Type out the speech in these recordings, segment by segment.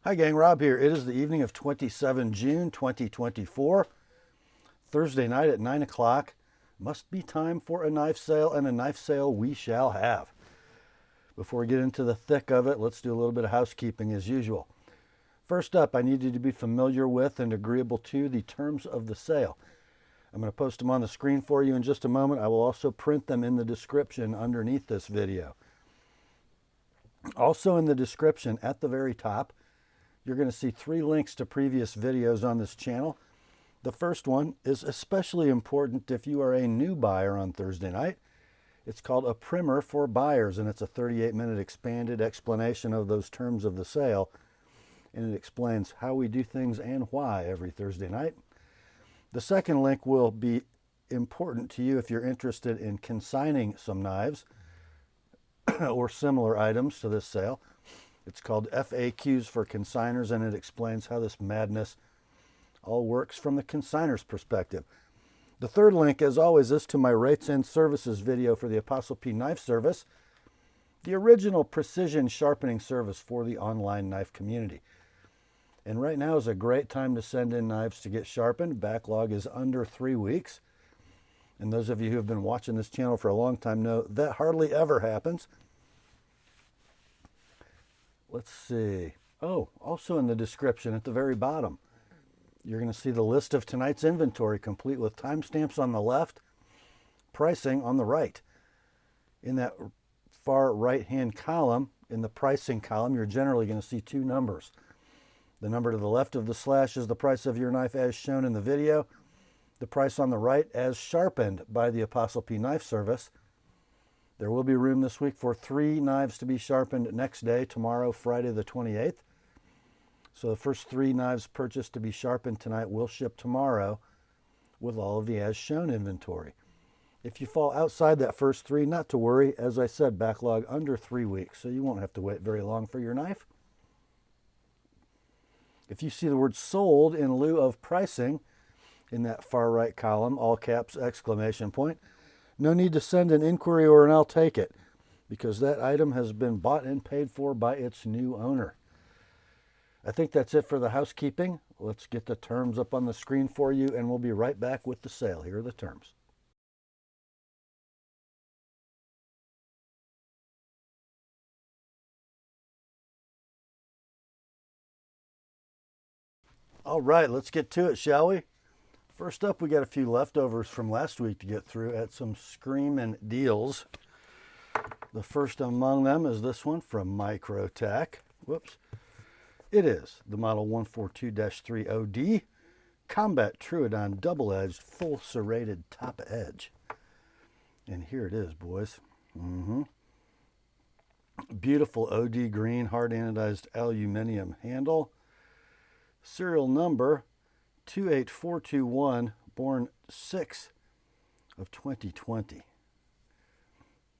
Hi gang, Rob here. It is the evening of 27 June 2024, Thursday night at 9 o'clock. Must be time for a knife sale, and a knife sale we shall have. Before we get into the thick of it, let's do a little bit of housekeeping as usual. First up, I need you to be familiar with and agreeable to the terms of the sale. I'm going to post them on the screen for you in just a moment. I will also print them in the description underneath this video. Also in the description at the very top, you're going to see 3 links to previous videos on this channel. The first one is especially important if you are a new buyer on Thursday night. It's called A Primer for Buyers, and it's a 38-minute expanded explanation of those terms of the sale. And it explains how we do things and why every Thursday night. The second link will be important to you if you're interested in consigning some knives or similar items to this sale. It's called FAQs for Consignors, and it explains how this madness all works from the consignor's perspective. The third link, as always, is to my rates and services video for the TheApostleP Knife Service, the original precision sharpening service for the online knife community. And right now is a great time to send in knives to get sharpened. Backlog is under 3 weeks. And those of you who have been watching this channel for a long time know that hardly ever happens. Let's see. Oh, also in the description at the very bottom, you're going to see the list of tonight's inventory, complete with timestamps on the left, pricing on the right. In that far right-hand column, in the pricing column, you're generally going to see 2 numbers. The number to the left of the slash is the price of your knife as shown in the video. The price on the right as sharpened by the TheApostleP Knife Service. There will be room this week for 3 knives to be sharpened next day, tomorrow, Friday the 28th. So the first 3 knives purchased to be sharpened tonight will ship tomorrow with all of the as shown inventory. If you fall outside that first 3, not to worry. As I said, backlog under 3 weeks, so you won't have to wait very long for your knife. If you see the word sold in lieu of pricing in that far right column, all caps, exclamation point, no need to send an inquiry or an I'll take it, because that item has been bought and paid for by its new owner. I think that's it for the housekeeping. Let's get the terms up on the screen for you, and we'll be right back with the sale. Here are the terms. All right, let's get to it, shall we? First up, we got a few leftovers from last week to get through at some screaming deals. The first among them is this one from Microtech. Whoops. It is the model 142-30D Combat Troodon double-edged full serrated top edge. And here it is, boys. Beautiful OD green hard anodized aluminum handle. Serial number 28421, born 6 of 2020.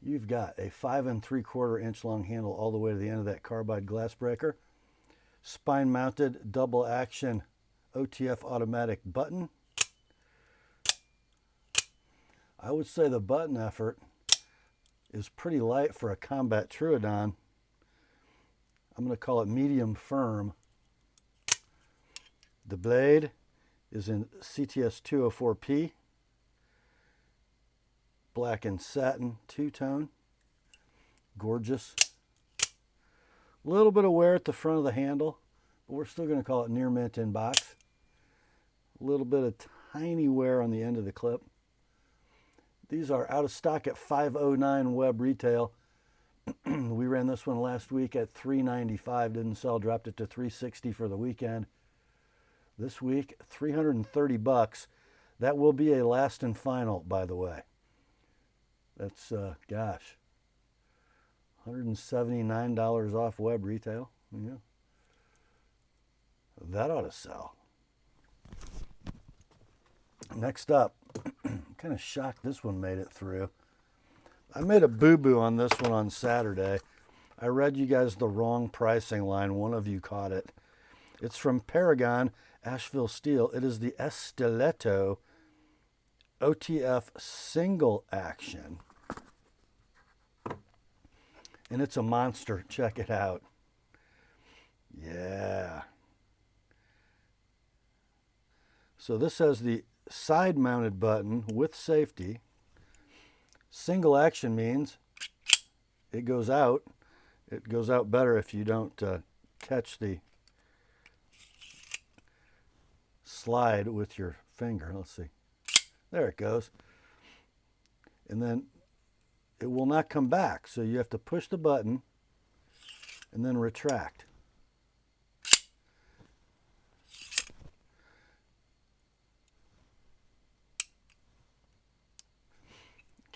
You've got a 5 3/4 inch long handle all the way to the end of that carbide glass breaker. Spine mounted double action OTF automatic button. I would say the button effort is pretty light for a Combat Troodon. I'm going to call it medium firm. The blade is in CTS 204P, black and satin two-tone, gorgeous. A little bit of wear at the front of the handle, but we're still going to call it near mint in box. A little bit of tiny wear on the end of the clip. These are out of stock at $509 web retail. We ran this one last week at $395, didn't sell, dropped it to $360 for the weekend. This week, $330. That will be a last and final, by the way. That's, gosh, $179 off web retail. Yeah. That ought to sell. Next up, I'm kind of shocked this one made it through. I made a boo-boo on this one on Saturday. I read you guys the wrong pricing line. One of you caught it. It's from Paragon, Asheville Steel. It is the Estiletto OTF single action. And it's a monster. Check it out. Yeah. So this has the side mounted button with safety. Single action means it goes out. It goes out better if you don't catch the slide with your finger. Let's see. There it goes. And then it will not come back. So you have to push the button and then retract.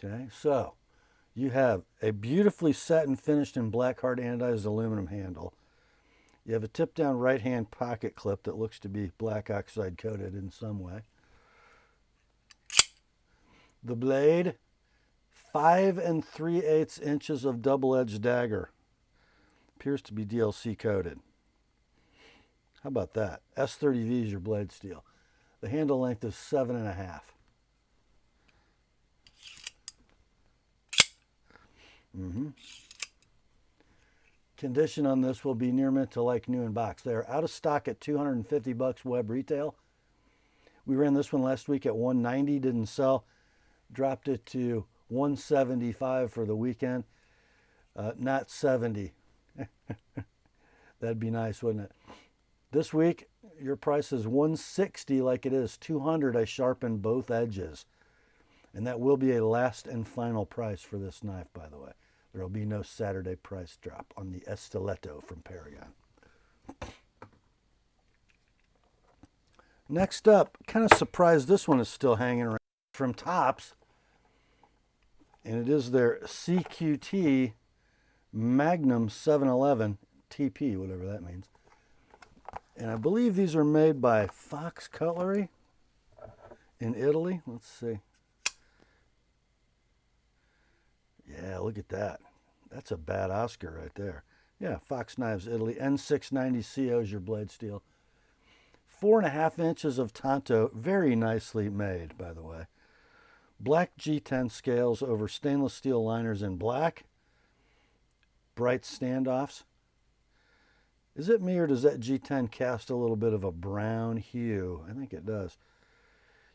Okay, so you have a beautifully set and finished in black hard anodized aluminum handle. You have a tip-down right-hand pocket clip that looks to be black oxide coated in some way. The blade, 5 3/8 inches of double-edged dagger. Appears to be DLC coated. How about that? S30V is your blade steel. The handle length is 7.5. Condition on this will be near mint to like new in box. They are out of stock at $250 web retail. We ran this one last week at $190, didn't sell. Dropped it to $175 for the weekend. Not 70. That'd be nice, wouldn't it? This week, your price is $160 like it is $200. I sharpened both edges. And that will be a last and final price for this knife, by the way. There will be no Saturday price drop on the Estiletto from Paragon. Next up, kind of surprised this one is still hanging around, from TOPS. And it is their CRKT Magnum 711 TP, whatever that means. And I believe these are made by Fox Cutlery in Italy. Let's see. Yeah, look at that. That's a bad Oscar right there. Yeah, Fox Knives, Italy. N690 CO is your blade steel. 4.5 inches of tanto. Very nicely made, by the way. Black G10 scales over stainless steel liners in black. Bright standoffs. Is it me or does that G10 cast a little bit of a brown hue? I think it does.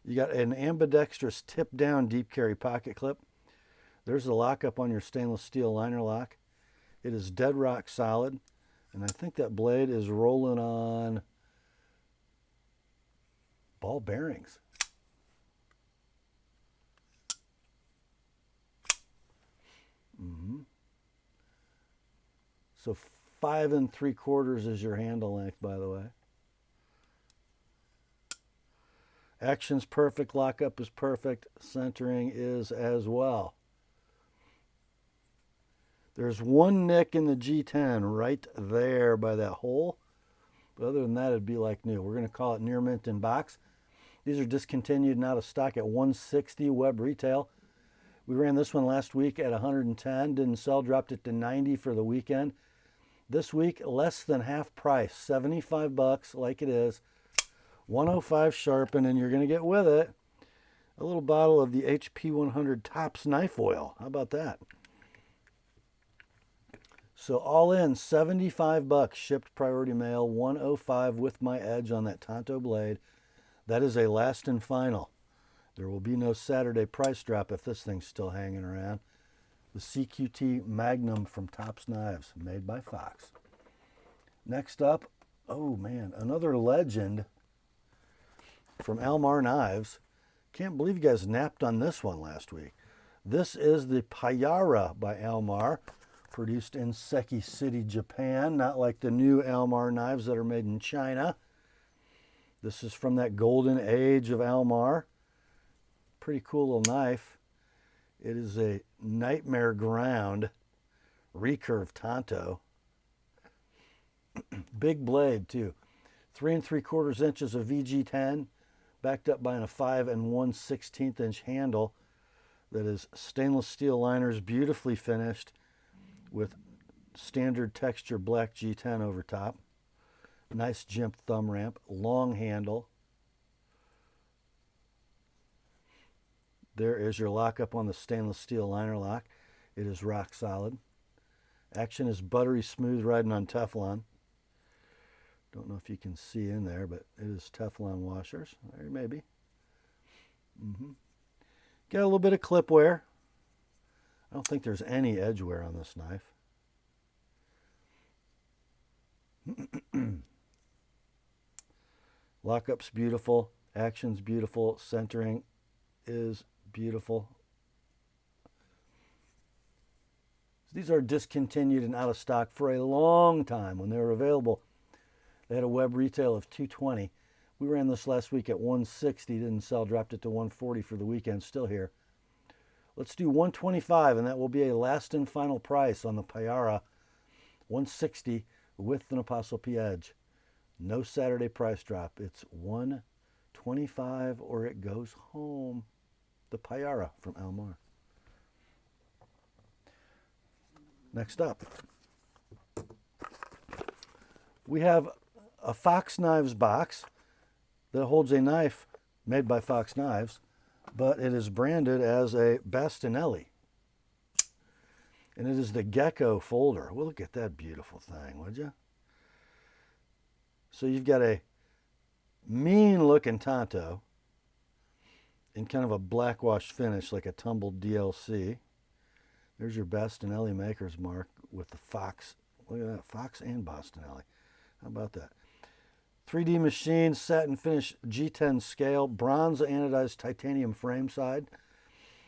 You got an ambidextrous tip-down deep carry pocket clip. There's the lockup on your stainless steel liner lock. It is dead rock solid. And I think that blade is rolling on ball bearings. So 5 3/4 is your handle length, by the way. Action's perfect. Lockup is perfect. Centering is as well. There's one nick in the G10 right there by that hole. But other than that, it'd be like new. We're going to call it near mint in box. These are discontinued and out of stock at $160 web retail. We ran this one last week at $110. Didn't sell. Dropped it to $90 for the weekend. This week, less than half price. $75 like it is. $105 sharpen, and you're going to get with it a little bottle of the HP 100 TOPS knife oil. How about that? So all in, $75 shipped priority mail, $105 with my edge on that Tanto blade. That is a last and final. There will be no Saturday price drop if this thing's still hanging around. The CRKT Magnum from TOPS Knives, made by Fox. Next up, oh man, another legend from Almar Knives. Can't believe you guys napped on this one last week. This is the Payara by Almar, produced in Seki City, Japan, not like the new Almar knives that are made in China. This is from that golden age of Almar. Pretty cool little knife. It is a nightmare ground recurve tanto. Big blade too. 3 3/4 inches of VG10, backed up by a 5 1/16 inch handle that is stainless steel liners, beautifully finished with standard texture black G10 over top. Nice jimped thumb ramp, long handle. There is your lockup on the stainless steel liner lock. It is rock solid. Action is buttery smooth riding on Teflon. Don't know if you can see in there, but it is Teflon washers. There, maybe. Got a little bit of clip wear. I don't think there's any edge wear on this knife. Lockup's beautiful. Action's beautiful. Centering is beautiful. These are discontinued and out of stock for a long time. When they were available, they had a web retail of $220. We ran this last week at $160. Didn't sell. Dropped it to $140 for the weekend. Still here. Let's do $125, and that will be a last and final price on the Payara. $160 with an TheApostleP Edge. No Saturday price drop. It's $125 or it goes home. The Payara from Almar. Next up, we have a Fox Knives box that holds a knife made by Fox Knives, but it is branded as a Bastinelli. And it is the Geco folder. Well, look at that beautiful thing, would you? So you've got a mean-looking Tonto in kind of a black-washed finish, like a tumbled DLC. There's your Bastinelli maker's mark with the Fox. Look at that, Fox and Bastinelli. How about that? 3D machine, satin finish, G10 scale, bronze anodized titanium frame side.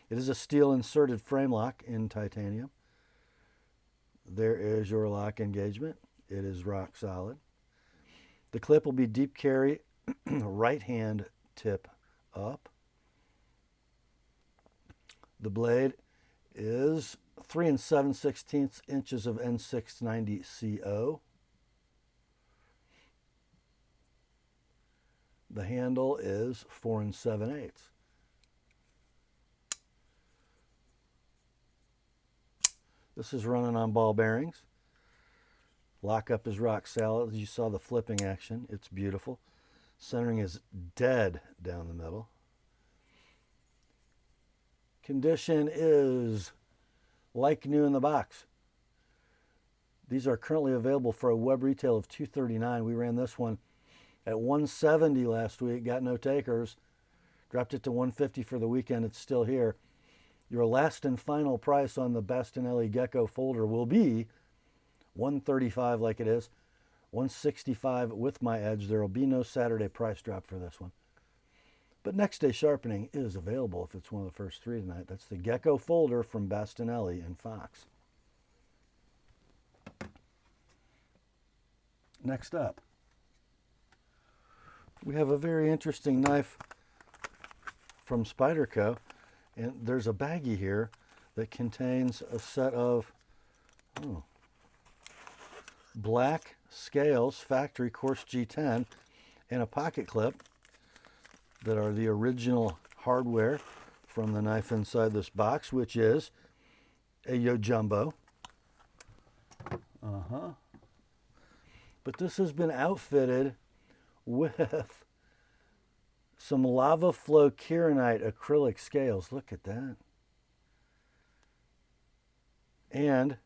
It is a steel inserted frame lock in titanium. There is your lock engagement. It is rock solid. The clip will be deep carry, right hand tip up. The blade is 3 7/16 inches of N690 CO. The handle is 4 7/8. This is running on ball bearings. Lockup is rock solid. You saw the flipping action. It's beautiful. Centering is dead down the middle. Condition is like new in the box. These are currently available for a web retail of $239. We ran this one at $170 last week. Got no takers. Dropped it to $150 for the weekend. It's still here. Your last and final price on the Bastinelli Geco folder will be $135 like it is. $165 with my edge. There will be no Saturday price drop for this one. But next day sharpening is available if it's one of the first three tonight. That's the Geco folder from Bastinelli and Fox. Next up, we have a very interesting knife from Spyderco. And there's a baggie here that contains a set of black scales, factory coarse G10, and a pocket clip that are the original hardware from the knife inside this box, which is a Yojumbo. But this has been outfitted with some lava flow kieranite acrylic scales. Look at that. And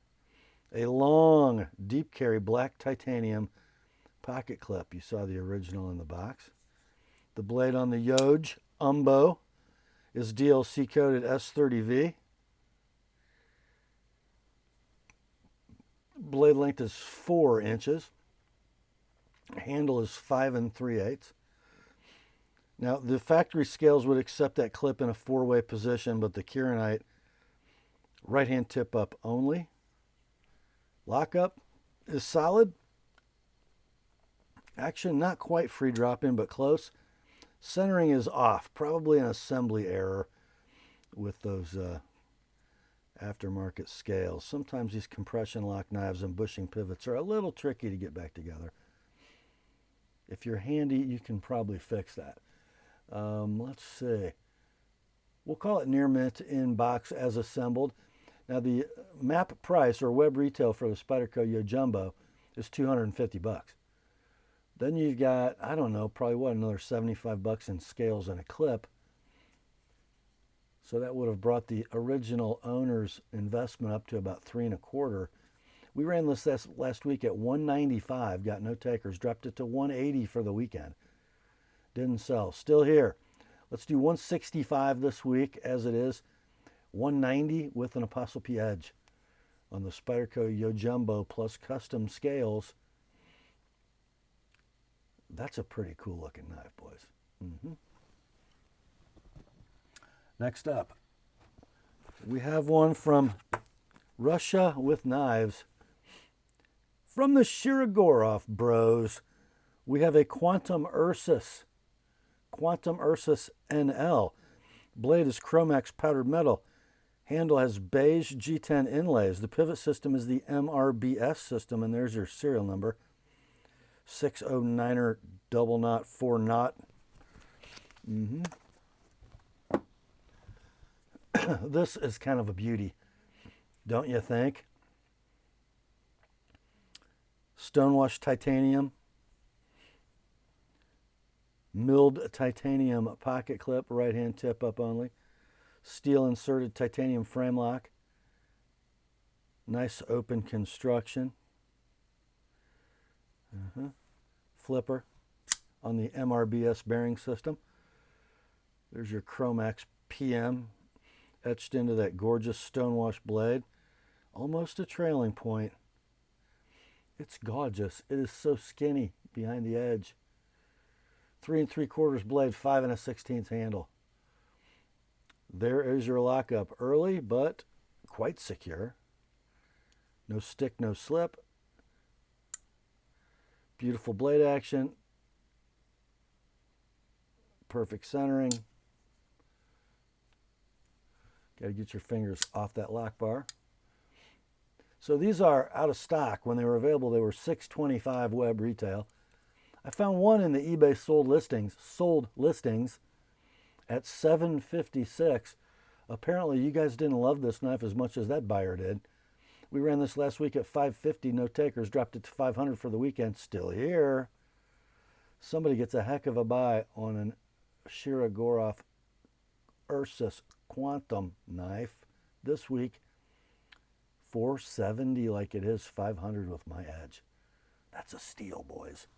a long deep carry black titanium pocket clip. You saw the original in the box. The blade on the Yojumbo is DLC coded S30V. Blade length is 4 inches. Handle is 5 3/8. Now, the factory scales would accept that clip in a 4-way position, but the kieranite right-hand tip up only. Lockup is solid. Action not quite free drop-in, but close. Centering is off, probably an assembly error with those aftermarket scales. Sometimes these compression lock knives and bushing pivots are a little tricky to get back together. If you're handy, you can probably fix that. Let's see. We'll call it near mint in box as assembled. Now the map price or web retail for the Spyderco Yojumbo is $250. Then you've got, I don't know, probably what, another $75 in scales and a clip. So that would have brought the original owner's investment up to about $3 1/4. We ran this last week at $195, got no takers, dropped it to $180 for the weekend. Didn't sell. Still here. Let's do $165 this week as it is. $190 with an ApostleP edge on the Spyderco Yojumbo plus custom scales. That's a pretty cool looking knife, boys. Next up, we have one from Russia with knives. From the Shirogorov bros, we have a Quantum Ursus. Quantum Ursus NL. Blade is Chromax powdered metal. Handle has beige G10 inlays. The pivot system is the MRBS system, and there's your serial number. 609er double knot 4 knot. This is kind of a beauty, don't you think? Stonewashed titanium, milled titanium pocket clip, right hand tip up only, steel inserted titanium frame lock, nice open construction, flipper on the MRBS bearing system. There's your Chromax PM etched into that gorgeous stonewash blade, almost a trailing point. It's gorgeous. It is so skinny behind the edge. 3 3/4 blade, 5 1/16 handle. There is your lockup. Early, but quite secure. No stick, no slip. Beautiful blade action. Perfect centering. Got to get your fingers off that lock bar. So these are out of stock. When they were available, they were $625 web retail. I found one in the eBay sold listings at $756. Apparently, you guys didn't love this knife as much as that buyer did. We ran this last week at $550, no takers, dropped it to $500 for the weekend. Still here. Somebody gets a heck of a buy on an Shirogorov Ursus Quantum knife this week. $470 like it is $500 with my edge. That's a steal, boys.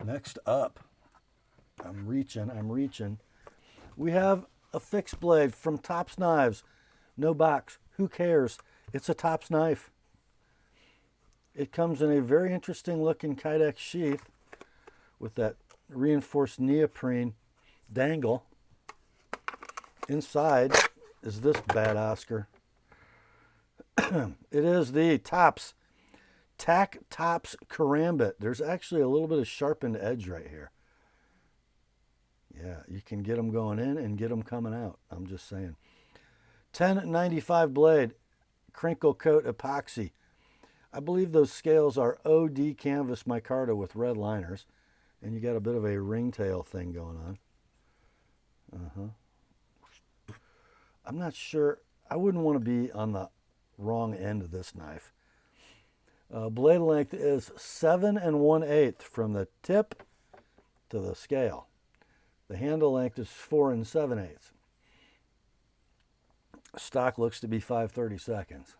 Next up, I'm reaching. We have a fixed blade from TOPS Knives. No box. Who cares? It's a TOPS knife. It comes in a very interesting looking Kydex sheath with that reinforced neoprene dangle. Inside is this bad Oscar. It is the TOPS TAC-TOPS Karambit. There's actually a little bit of sharpened edge right here. Yeah, you can get them going in and get them coming out. I'm just saying. 1095 blade, crinkle coat epoxy. I believe those scales are OD canvas micarta with red liners, and you got a bit of a ringtail thing going on. I'm not sure. I wouldn't want to be on the wrong end of this knife. Blade length is 7 1/8 from the tip to the scale. The handle length is 4 7/8. Stock looks to be 5/32.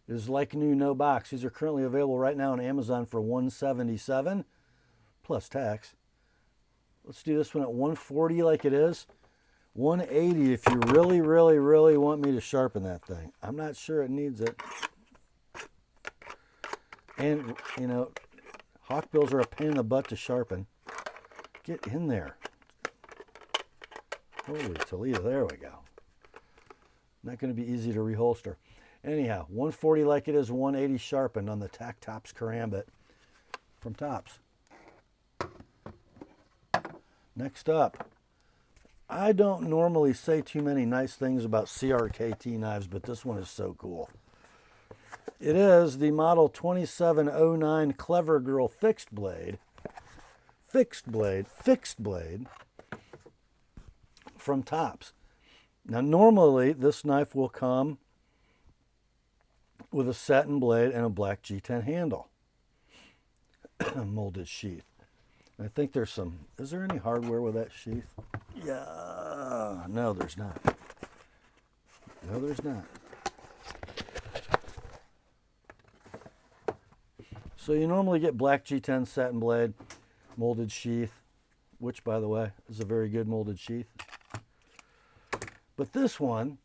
It is like new, no box. These are currently available right now on Amazon for $177 plus tax. Let's do this one at $140 like it is. $180 if you really, really, really want me to sharpen that thing. I'm not sure it needs it. And, you know, hawkbills are a pain in the butt to sharpen. Get in there. Holy Toledo, there we go. Not going to be easy to reholster. Anyhow, $140 like it is, $180 sharpened on the TAC-TOPS Karambit from TOPS. Next up, I don't normally say too many nice things about CRKT knives, but this one is so cool. It is the model 2709 Clever Girl fixed blade from TOPS. Now, normally this knife will come with a satin blade and a black G10 handle. Molded sheath. I think there's some, is there any hardware with that sheath? Yeah, no, there's not. No, there's not. So you normally get black G10 satin blade, molded sheath, which, by the way, is a very good molded sheath. But this one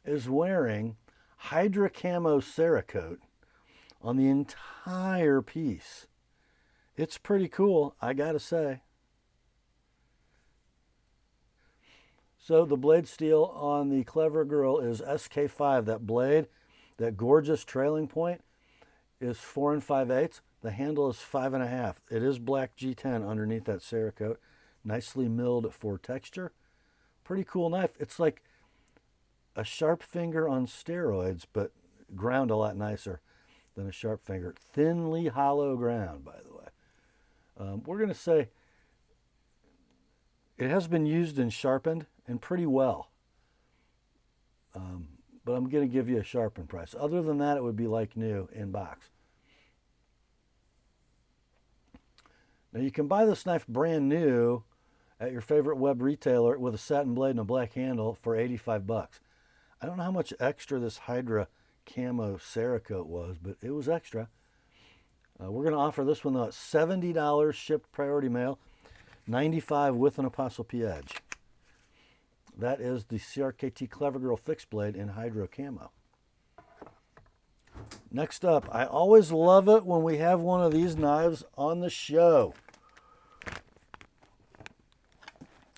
is wearing Hydra Camo Cerakote on the entire piece. It's pretty cool, I gotta say. So the blade steel on the Clever Girl is SK5. That blade, that gorgeous trailing point, is 4 5/8. The handle is 5 1/2. It is black G10 underneath that Cerakote. Nicely milled for texture. Pretty cool knife. It's like a sharp finger on steroids, but ground a lot nicer than a sharp finger. Thinly hollow ground, by the way. We're going to say it has been used and sharpened and pretty well. But I'm going to give you a sharpened price. Other than that, it would be like new in box. Now you can buy this knife brand new at your favorite web retailer with a satin blade and a black handle for 85 bucks. I don't know how much extra this Hydra Camo Cerakote was, but it was extra. We're going to offer this one though at $70 shipped priority mail, $95 with an TheApostleP Edge. That is the CRKT Clever Girl fixed blade in Hydro Camo. Next up, I always love it when we have one of these knives on the show.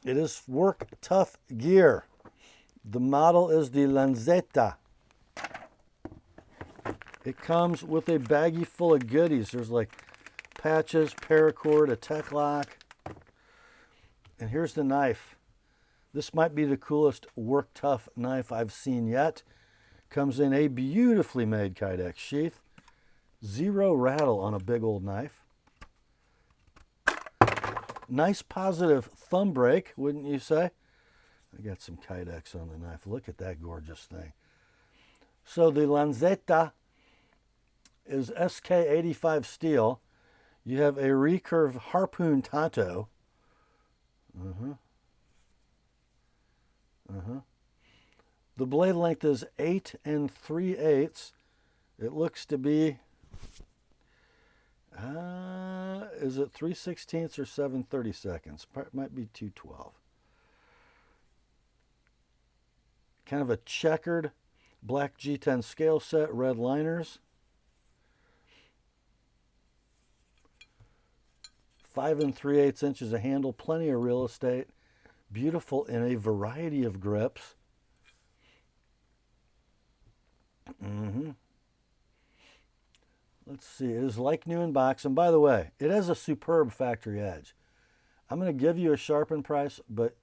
It is work tough gear. The model is the Lanzeta. It comes with a baggie full of goodies. There's like patches, paracord, a tech lock. And here's the knife. This might be the coolest work tough knife I've seen yet. Comes in a beautifully made Kydex sheath. Zero rattle on a big old knife. Nice positive thumb break, wouldn't you say? I got some Kydex on the knife. Look at that gorgeous thing. So the Lanzeta is SK85 steel. You have a recurve harpoon tanto. The blade length is 8 3/8. It looks to be, is it 3/16 or 7/32? Might be 2/12. Kind of a checkered black G10 scale set, red liners. 5 3/8 inches of handle, plenty of real estate. Beautiful in a variety of grips. Let's see, it is like new in box. And by the way, it has a superb factory edge. I'm going to give you a sharpened price, but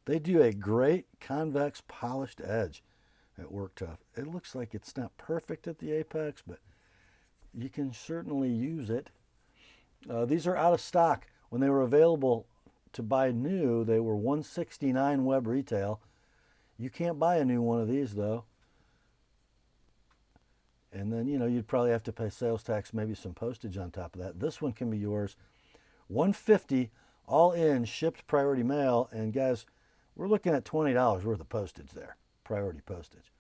they do a great convex polished edge at Work Tough. It looks like it's not perfect at the apex, but you can certainly use it. These are out of stock. When they were available to buy new, they were $169 web retail. You can't buy a new one of these though. And then, you know, you'd probably have to pay sales tax, maybe some postage on top of that. This one can be yours. $150 all in, shipped priority mail. And guys, we're looking at $20 worth of postage there, priority postage.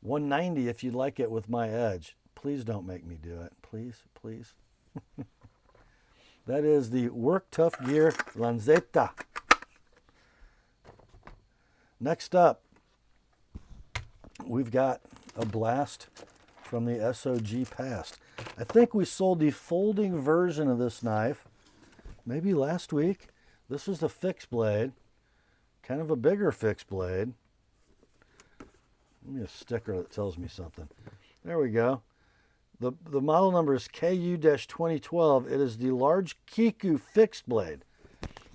$190 if you'd like it with my edge. Please don't make me do it. Please, please. That is the Work Tough Gear Lanzeta. Next up, we've got a blast from the SOG past. I think we sold the folding version of this knife maybe last week. This is the fixed blade, kind of a bigger fixed blade. Give me a sticker that tells me something. There we go. The model number is KU-2012. It is the large Kiku fixed blade.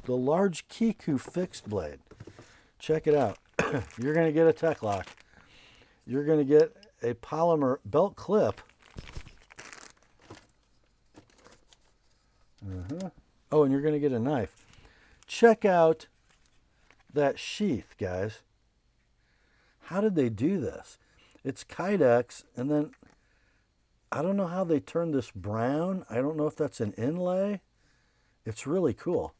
The large Kiku fixed blade. Check it out. You're going to get a tech lock. You're going to get a polymer belt clip. Oh, and you're going to get a knife. Check out that sheath, guys. How did they do this? It's Kydex, and then I don't know how they turned this brown. I don't know if that's an inlay. It's really cool.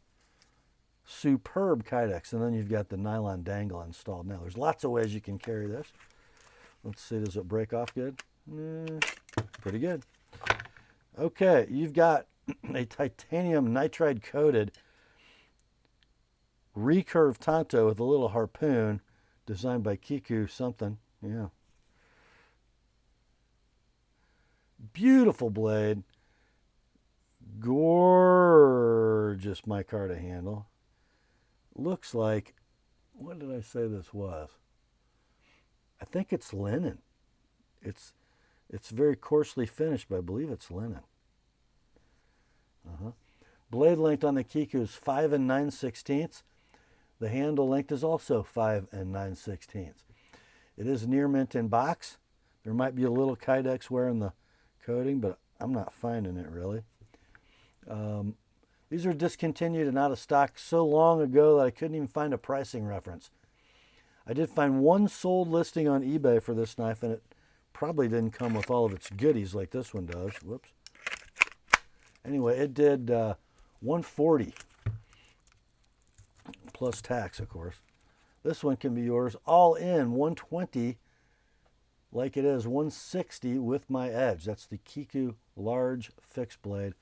Superb kydex. And then you've got the nylon dangle installed. Now, there's lots of ways you can carry this. Let's see, does it break off good? Pretty good. Okay, you've got a titanium nitride coated recurve tanto with a little harpoon designed by Kiku something. Yeah. Beautiful blade. Gorgeous micarta handle. Looks like, what did I say this was? I think it's linen. It's very coarsely finished, but I believe it's linen. Blade length on the Kiku is 5 9/16. The handle length is also 5 9/16. It is near mint in box. There might be a little kydex wear in the coating, but I'm not finding it really. These are discontinued and out of stock so long ago that I couldn't even find a pricing reference. I did find one sold listing on eBay for this knife, and it probably didn't come with all of its goodies like this one does. Whoops. Anyway, it did $140 plus tax, of course. This one can be yours all in $120, like it is $160 with my edge. That's the Kiku large fixed blade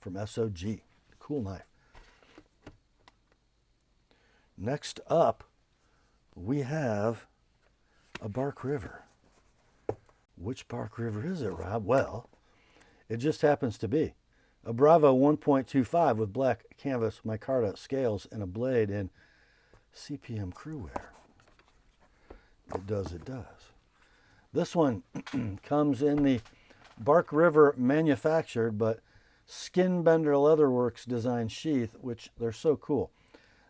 from SOG. Cool knife. Next up, we have a Bark River. Which Bark River is it, Rob? Well, it just happens to be a Bravo 1.25 with black canvas micarta scales and a blade in CPM crew wear. It does. This one comes in the Bark River manufactured but Skin Bender Leatherworks design sheath, which they're so cool.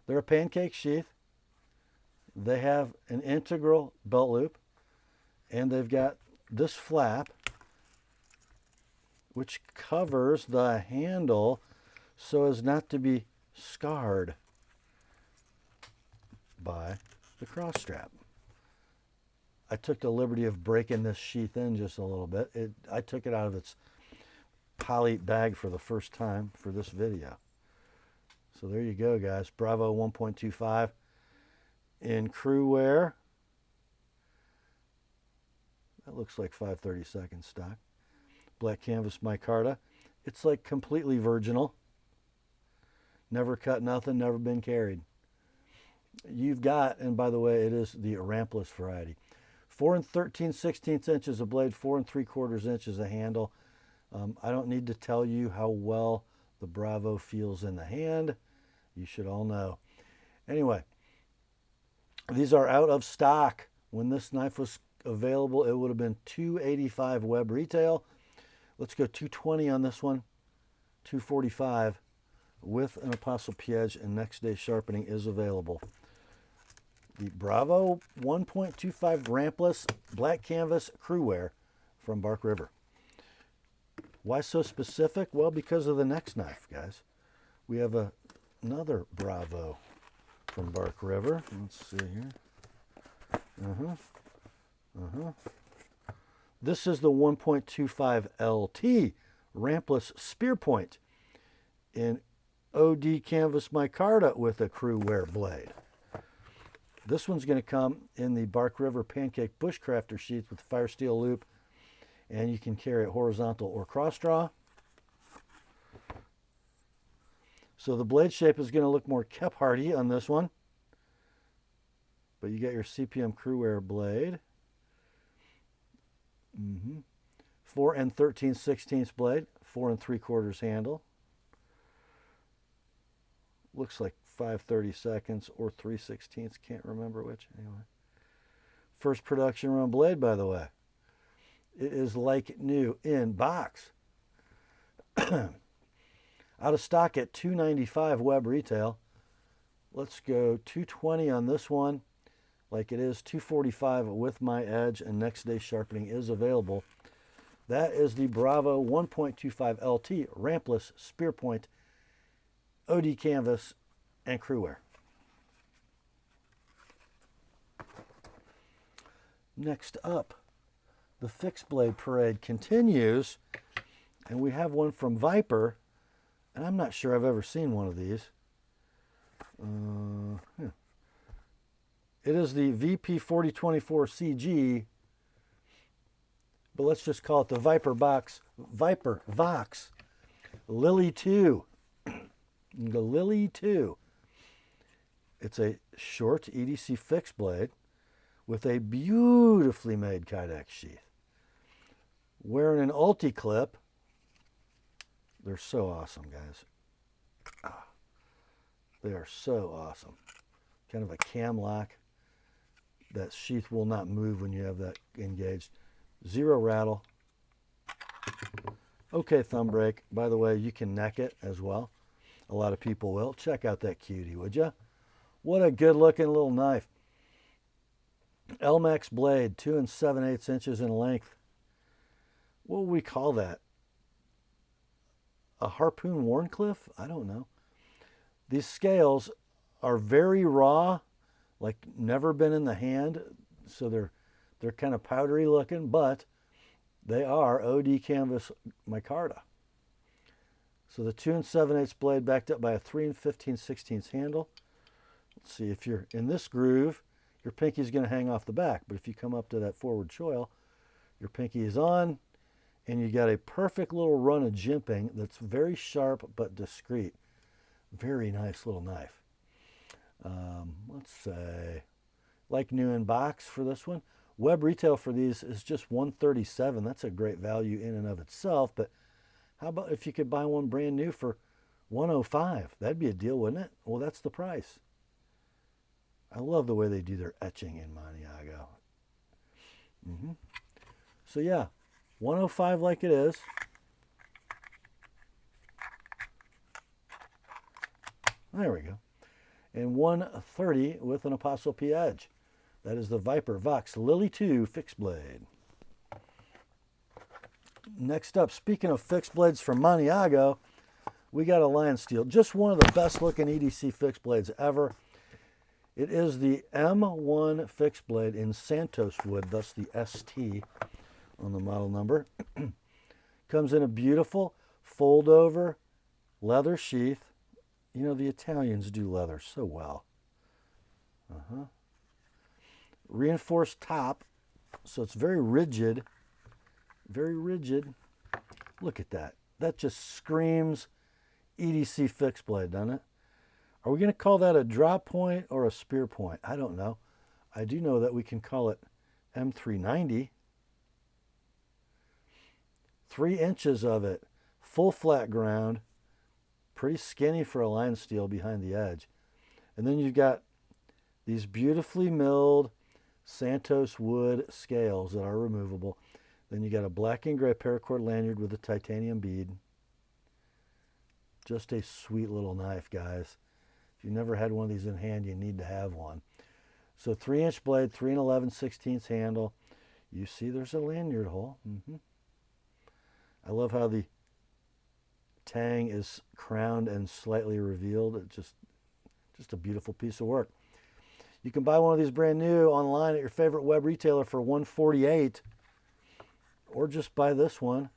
They're a pancake sheath. They have an integral belt loop, and they've got this flap which covers the handle so as not to be scarred by the cross strap. I took the liberty of breaking this sheath in just a little bit. I took it out of its poly bag for the first time for this video. So there you go, guys. Bravo 1.25 in crew wear. That looks like 5/32 stock. Black canvas micarta. It's like completely virginal. Never cut nothing, never been carried. You've got, and by the way, it is the Rampless variety. 4 13/16 inches of blade, 4 3/4 inches of handle. I don't need to tell you how well the Bravo feels in the hand. You should all know. Anyway, these are out of stock. When this knife was available, it would have been $285 web retail. Let's go $220 on this one. $245 with an TheApostleP edge, and next day sharpening is available. The Bravo 1.25 Rampless black canvas crew wear from Bark River. Why so specific? Well, because of the next knife, guys. We have another Bravo from Bark River. Let's see here. This is the 1.25 LT Rampless Spear Point in OD canvas micarta with a crew wear blade. This one's going to come in the Bark River Pancake Bushcrafter sheath with fire steel loop, and you can carry it horizontal or cross draw. So the blade shape is going to look more Kephardy on this one, but you got your CPM crew wear blade. 4 13/16 blade, 4 3/4 handle. Looks like 5/32 or 3/16, can't remember which. Anyway, first production run blade, by the way. It is like new in box. Out of stock at $295 web retail. Let's go $220 on this one. Like it is $245 with my edge, and next day sharpening is available. That is the Bravo 1.25 LT Rampless Spear Point OD canvas and crew wear. Next up, the fixed blade parade continues, and we have one from Viper, and I'm not sure I've ever seen one of these. Yeah. It is the VP4024CG, but let's just call it the Viper Vox Lille 2. The Lille 2. It's a short EDC fixed blade with a beautifully made Kydex sheath. Wearing an ulti clip. They're so awesome, guys. They are so awesome. Kind of a cam lock. That sheath will not move when you have that engaged. Zero rattle. Okay, thumb brake. By the way, you can neck it as well. A lot of people will. Check out that cutie, would you? What a good looking little knife. Elmex blade, 2 7/8 inches in length. What would we call that? A harpoon Warncliffe? I don't know. These scales are very raw, like never been in the hand, so they're kind of powdery looking, but they are OD canvas micarta. So the 2 7/8 blade backed up by a 3 15/16 handle. Let's see, if you're in this groove, your pinky is going to hang off the back, but if you come up to that forward choil, your pinky is on, and you got a perfect little run of jimping that's very sharp but discreet. Very nice little knife. Let's say, like new in box for this one. Web retail for these is just $137. That's a great value in and of itself, but how about if you could buy one brand new for $105? That'd be a deal, wouldn't it? Well, that's the price. I love the way they do their etching in Maniago. So yeah, $105 like it is. There we go. And $130 with an ApostleP edge. That is the Viper Vox Lille 2 fixed blade. Next up, speaking of fixed blades from Maniago, we got a Lionsteel. Just one of the best looking EDC fixed blades ever. It is the M1 fixed blade in Santos wood, thus the ST on the model number. Comes in a beautiful fold over leather sheath. You know, the Italians do leather so well. Reinforced top, so it's very rigid. Very rigid. Look at that. That just screams EDC fixed blade, doesn't it? Are we going to call that a drop point or a spear point? I don't know. I do know that we can call it M390. 3 inches of it, full flat ground, pretty skinny for a Lionsteel behind the edge. And then you've got these beautifully milled Santos wood scales that are removable. Then you got a black and gray paracord lanyard with a titanium bead. Just a sweet little knife, guys. If you've never had one of these in hand, you need to have one. So 3-inch blade, 3 11/16 handle. You see there's a lanyard hole. I love how the tang is crowned and slightly revealed. It's just a beautiful piece of work. You can buy one of these brand new online at your favorite web retailer for $148, or just buy this one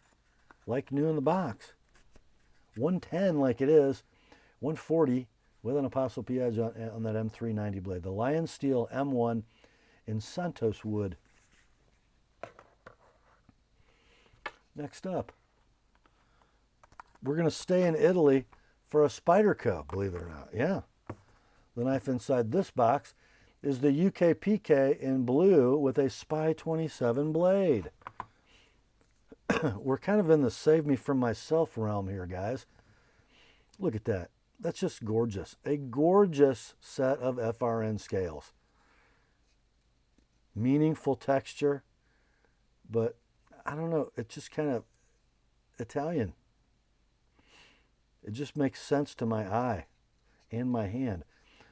like new in the box. $110 like it is, $140 with an ApostleP edge on that M390 blade. The Lionsteel M1 in Santos wood. Next up, we're going to stay in Italy for a Spyderco, believe it or not. Yeah. The knife inside this box is the UK PK in blue with a Spy 27 blade. We're kind of in the save me from myself realm here, guys. Look at that. That's just gorgeous. A gorgeous set of FRN scales. Meaningful texture, but I don't know, it's just kind of Italian. It just makes sense to my eye and my hand.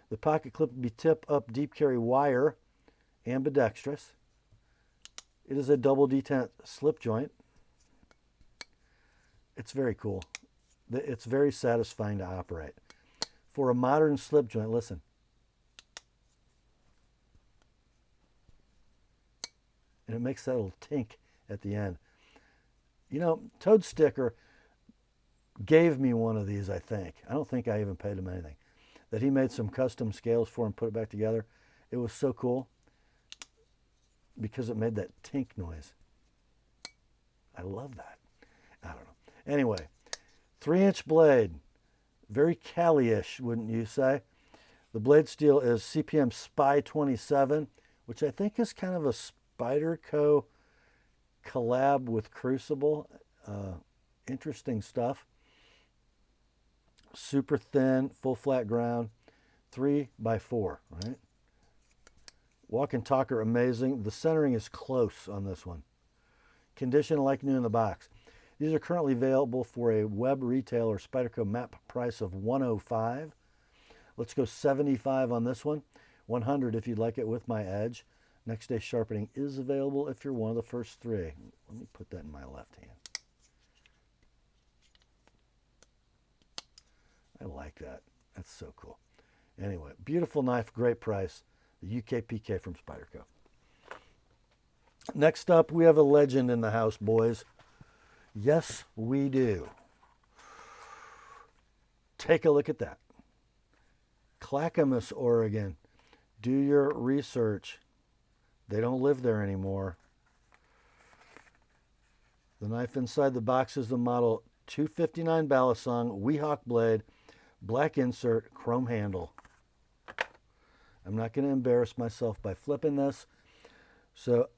The pocket clip will be tip up deep carry wire, ambidextrous. It is a double detent slip joint. It's very cool. It's very satisfying to operate. For a modern slip joint, listen. And it makes that little tink at the end. You know, Toad Sticker gave me one of these, I think. I don't think I even paid him anything. that he made some custom scales for and put it back together. It was so cool because it made that tink noise. I love that. I don't know. Anyway, 3-inch blade. Very Cali-ish, wouldn't you say? The blade steel is CPM Spy 27, which I think is kind of a Spyderco collab with Crucible. Interesting stuff. Super thin, full flat ground, 3x4, right? Walk and talk are amazing. The centering is close on this one. Condition like new in the box. These are currently available for a web retail or Spyderco map price of $105. Let's go $75 on this one. $100 if you'd like it with my edge. Next day sharpening is available if you're one of the first 3. Let me put that in my left hand. I like that. That's so cool. Anyway, beautiful knife, great price. The UKPK from Spyderco. Next up, we have a legend in the house, boys. Yes, we do. Take a look at that. Clackamas, Oregon. Do your research. They don't live there anymore. The knife inside the box is the model 259 Balisong Weehawk blade, black insert, chrome handle. I'm not going to embarrass myself by flipping this. So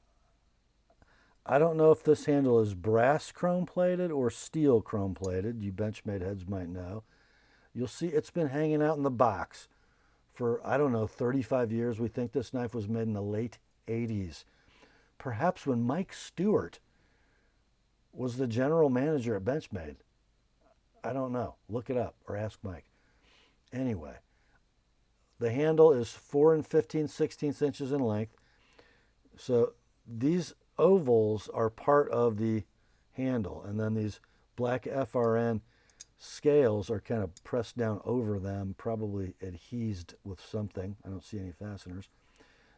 I don't know if this handle is brass chrome plated or steel chrome plated. You Benchmade heads might know. You'll see it's been hanging out in the box for, I don't know, 35 years. We think this knife was made in the late 80s. Perhaps when Mike Stewart was the general manager at Benchmade. I don't know. Look it up or ask Mike. Anyway, the handle is 4 15/16 inches in length. So these ovals are part of the handle, and then these black FRN scales are kind of pressed down over them, probably adhesed with something. I don't see any fasteners.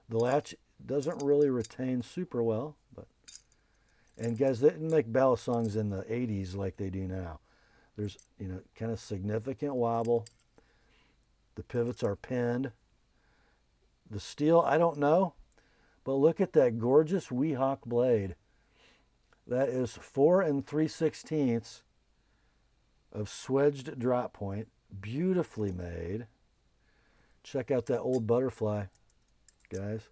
The latch doesn't really retain super well, but, and guys, they didn't make Balisongs in the 80s like they do now. There's, kind of significant wobble. The pivots are pinned. The steel, I don't know, but look at that gorgeous Weehawk blade. That is 4 3/16 of swedged drop point, beautifully made. Check out that old butterfly, guys.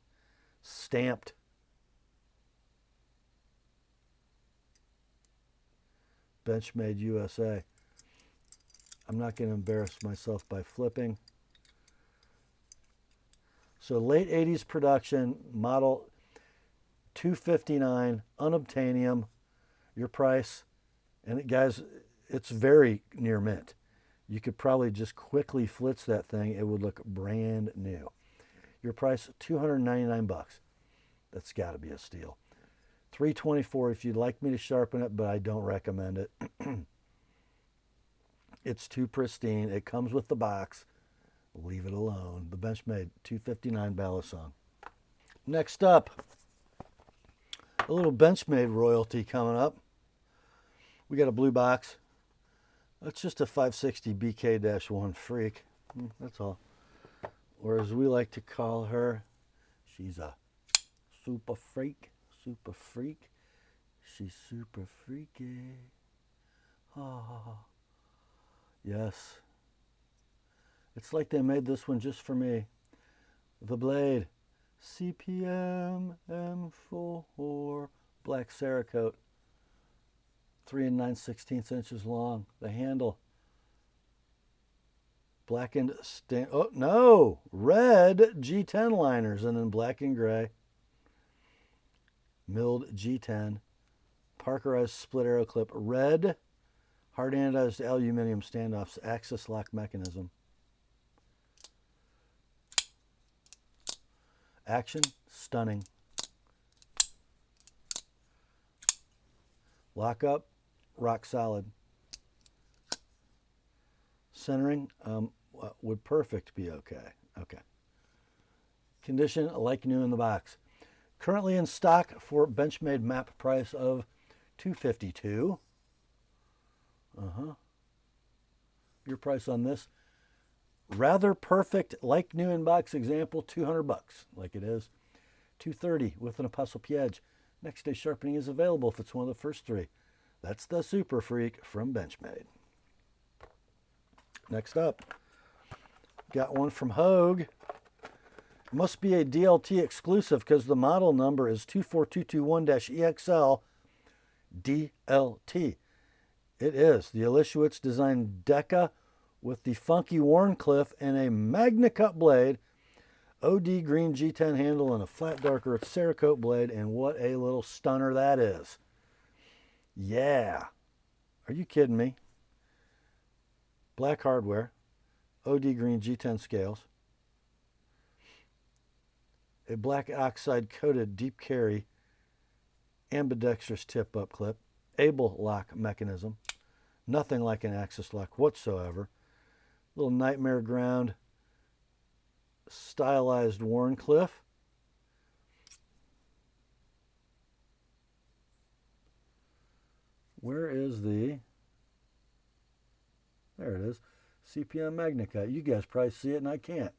Stamped. Benchmade USA. I'm not going to embarrass myself by flipping. So late 80s production, model 259, unobtainium, your price. And guys, it's very near mint. You could probably just quickly flitz that thing. It would look brand new. Your price, $299. That's got to be a steal. $324 if you'd like me to sharpen it, but I don't recommend it. It's too pristine. It comes with the box. Leave it alone. The Benchmade 259 Balisong. Next up, a little Benchmade royalty coming up. We got a blue box. That's just a 560 BK-1 freak. That's all. Or as we like to call her, she's a super freak. Super freak. She's super freaky. Oh. Yes. It's like they made this one just for me. The blade. CPM M4. Black Cerakote. 3 9/16 inches long. The handle. Blackened oh no! Red G10 liners and then black and gray. Milled G10. Parkerized split arrow clip. Red hard anodized aluminum standoffs axis lock mechanism. Action, stunning. Lock up, rock solid. Centering, would perfect be okay. Okay. Condition, like new in the box. Currently in stock for Benchmade map price of $252. Your price on this, Rather perfect, like new in box example, 200 bucks, like it is. 230 with an ApostleP edge. Next day sharpening is available if it's one of the first three. That's the Super Freak from Benchmade. Next up, got one from Hogue. Must be a DLT exclusive because the model number is 24221-EXL DLT. It is the Elishewitz designed Deca with the funky Warncliffe and a Magna Cut blade, OD green G10 handle, and a flat dark earth Cerakote blade, and what a little stunner that is. Yeah. Are you kidding me? Black hardware, OD green G10 scales, a black oxide coated deep carry ambidextrous tip up clip, able lock mechanism, nothing like an axis lock whatsoever, little nightmare ground stylized Warncliffe, where is the, there it is, CPM Magna Cut. You guys probably see it and I can't,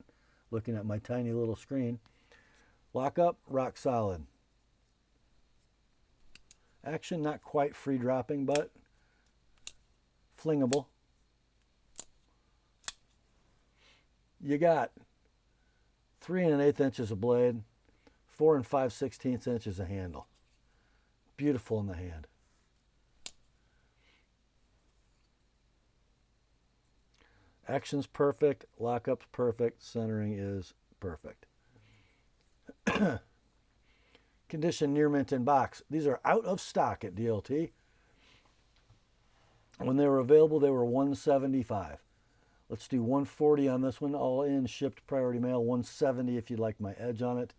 looking at my tiny little screen. Lock up, rock solid. Action not quite free dropping, but flingable. You got 3 1/8 inches of blade, 4 5/16 inches of handle. Beautiful in the hand. Action's perfect, lockup's perfect, centering is perfect. Condition near mint in box. These are out of stock at DLT. When they were available, they were $175. Let's do $140 on this one, all in, shipped priority mail. $170 if you'd like my edge on it.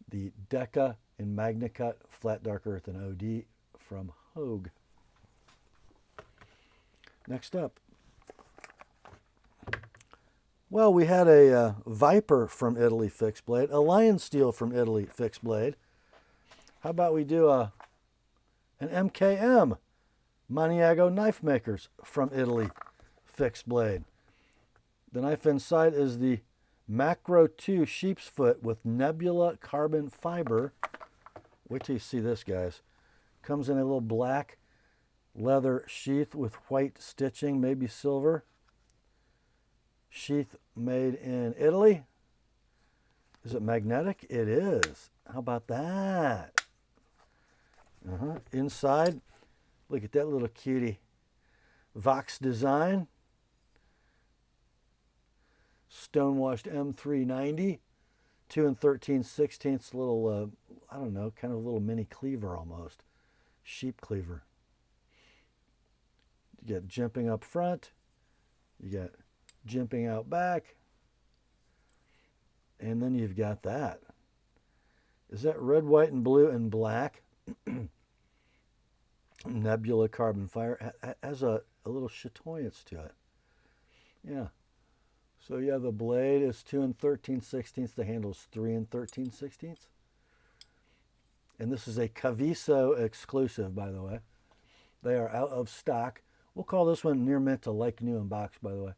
The Deca in Magna Cut, flat dark earth and OD from Hogue. Next up. Well, we had a Viper from Italy fixed blade, a Lionsteel from Italy fixed blade. How about we do an MKM, Maniago Knife Makers from Italy fixed blade. The knife inside is the Macro 2 sheep's foot with Nebula carbon fiber. Wait till you see this, guys. Comes in a little black leather sheath with white stitching, maybe silver. Sheath made in Italy. Is it magnetic? It is. How about that? Inside, look at that little cutie. Vox design. Stonewashed M390. 2 13/16 little, I don't know, kind of a little mini cleaver almost. Sheep cleaver. You get jimping up front. You get jimping out back, and then you've got that. Is that red, white, and blue and black? Nebula carbon fiber has a little chatoyance to it. Yeah. So yeah, the blade is 2 13/16. The handle is 3 13/16. And this is a Caviso exclusive, by the way. They are out of stock. We'll call this one near mint to like new in box, by the way.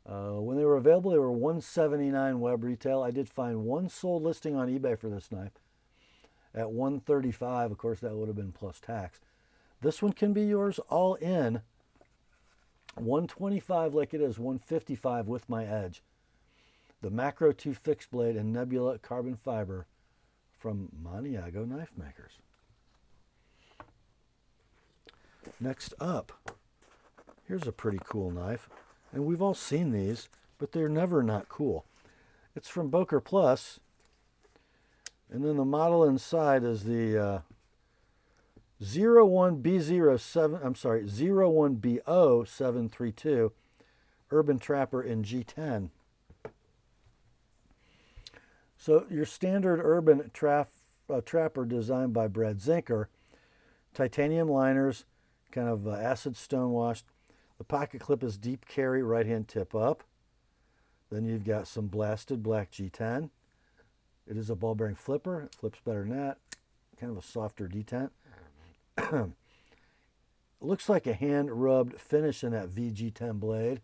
When they were available, they were $179 web retail. I did find one sold listing on eBay for this knife at $135. Of course, that would have been plus tax. This one can be yours all in. $125 like it is, $155 with my edge. The Macro 2 fixed blade and Nebula carbon fiber from Maniago Knife Makers. Next up, here's a pretty cool knife. And we've all seen these, but they're never not cool. It's from Boker Plus. And then the model inside is the 01BO732 Urban Trapper in G10. So your standard Urban Trapper designed by Brad Zinker. Titanium liners, kind of acid stonewashed. The pocket clip is deep carry, right hand tip up. Then you've got some blasted black G10. It is a ball bearing flipper. It flips better than that. Kind of a softer detent. It looks like a hand rubbed finish in that VG10 blade.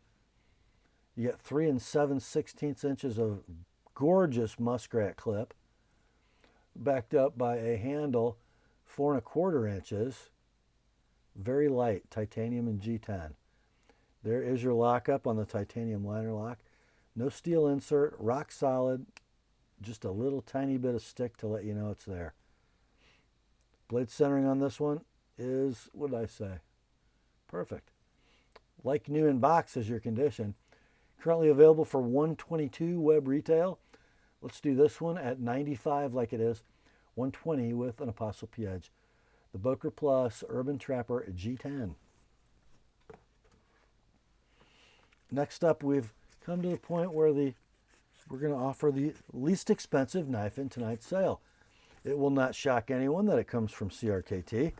You get 3 7/16 inches of gorgeous muskrat clip, backed up by a handle 4 1/4 inches, very light, titanium and G10. There is your lockup on the titanium liner lock. No steel insert, rock solid, just a little tiny bit of stick to let you know it's there. Blade centering on this one is, what did I say? Perfect. Like new in box is your condition. Currently available for $122 web retail. Let's do this one at $95 like it is. $120 with an Apostle P edge. The Boker Plus Urban Trapper G10. Next up, we've come to the point where we're going to offer the least expensive knife in tonight's sale. It will not shock anyone that it comes from CRKT.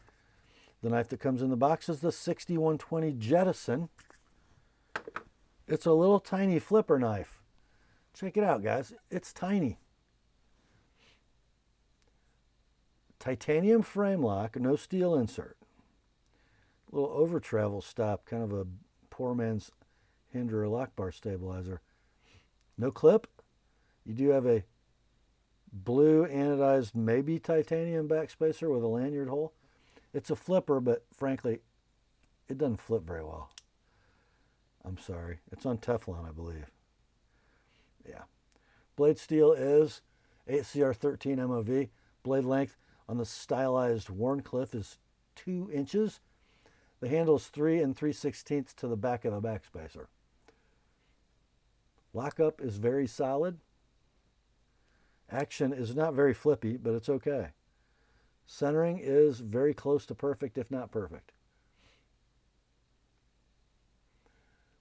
The knife that comes in the box is the 6120 Jettison. It's a little tiny flipper knife. Check it out, guys. It's tiny. Titanium frame lock, no steel insert. Little over travel stop, kind of a poor man's hinder or lock bar stabilizer. No clip. You do have a blue anodized, maybe titanium backspacer with a lanyard hole. It's a flipper, but frankly, it doesn't flip very well. I'm sorry. It's on Teflon, I believe. Yeah. Blade steel is 8CR13 MOV. Blade length on the stylized Warncliffe is 2 inches. The handle is 3 3/16 to the back of the backspacer. Lockup is very solid. Action is not very flippy, but it's okay. Centering is very close to perfect, if not perfect.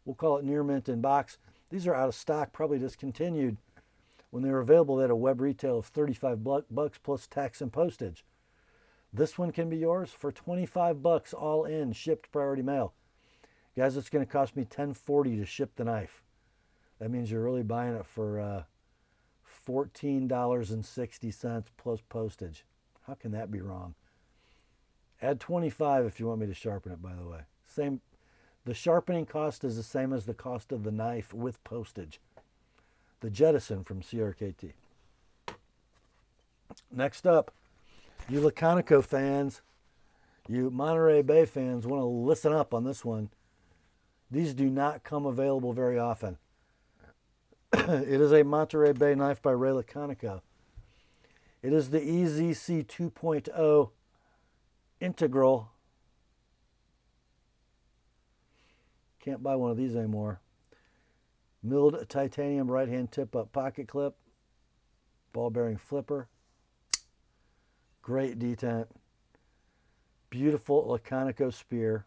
We'll call it near mint in box. These are out of stock, probably discontinued. When they were available, they had a web retail of $35 plus tax and postage. This one can be yours for $25 all in, shipped priority mail. Guys, it's going to cost me $10.40 to ship the knife. That means you're really buying it for $14.60 plus postage. How can that be wrong? Add $25 if you want me to sharpen it, by the way. Same. The sharpening cost is the same as the cost of the knife with postage. The Jettison from CRKT. Next up, you Laconico fans, you Monterey Bay fans want to listen up on this one. These do not come available very often. It is a Monterey Bay knife by Ray Laconico. It is the EZC 2.0 Integral. Can't buy one of these anymore. Milled titanium right-hand tip-up pocket clip. Ball bearing flipper. Great detent. Beautiful Laconico spear.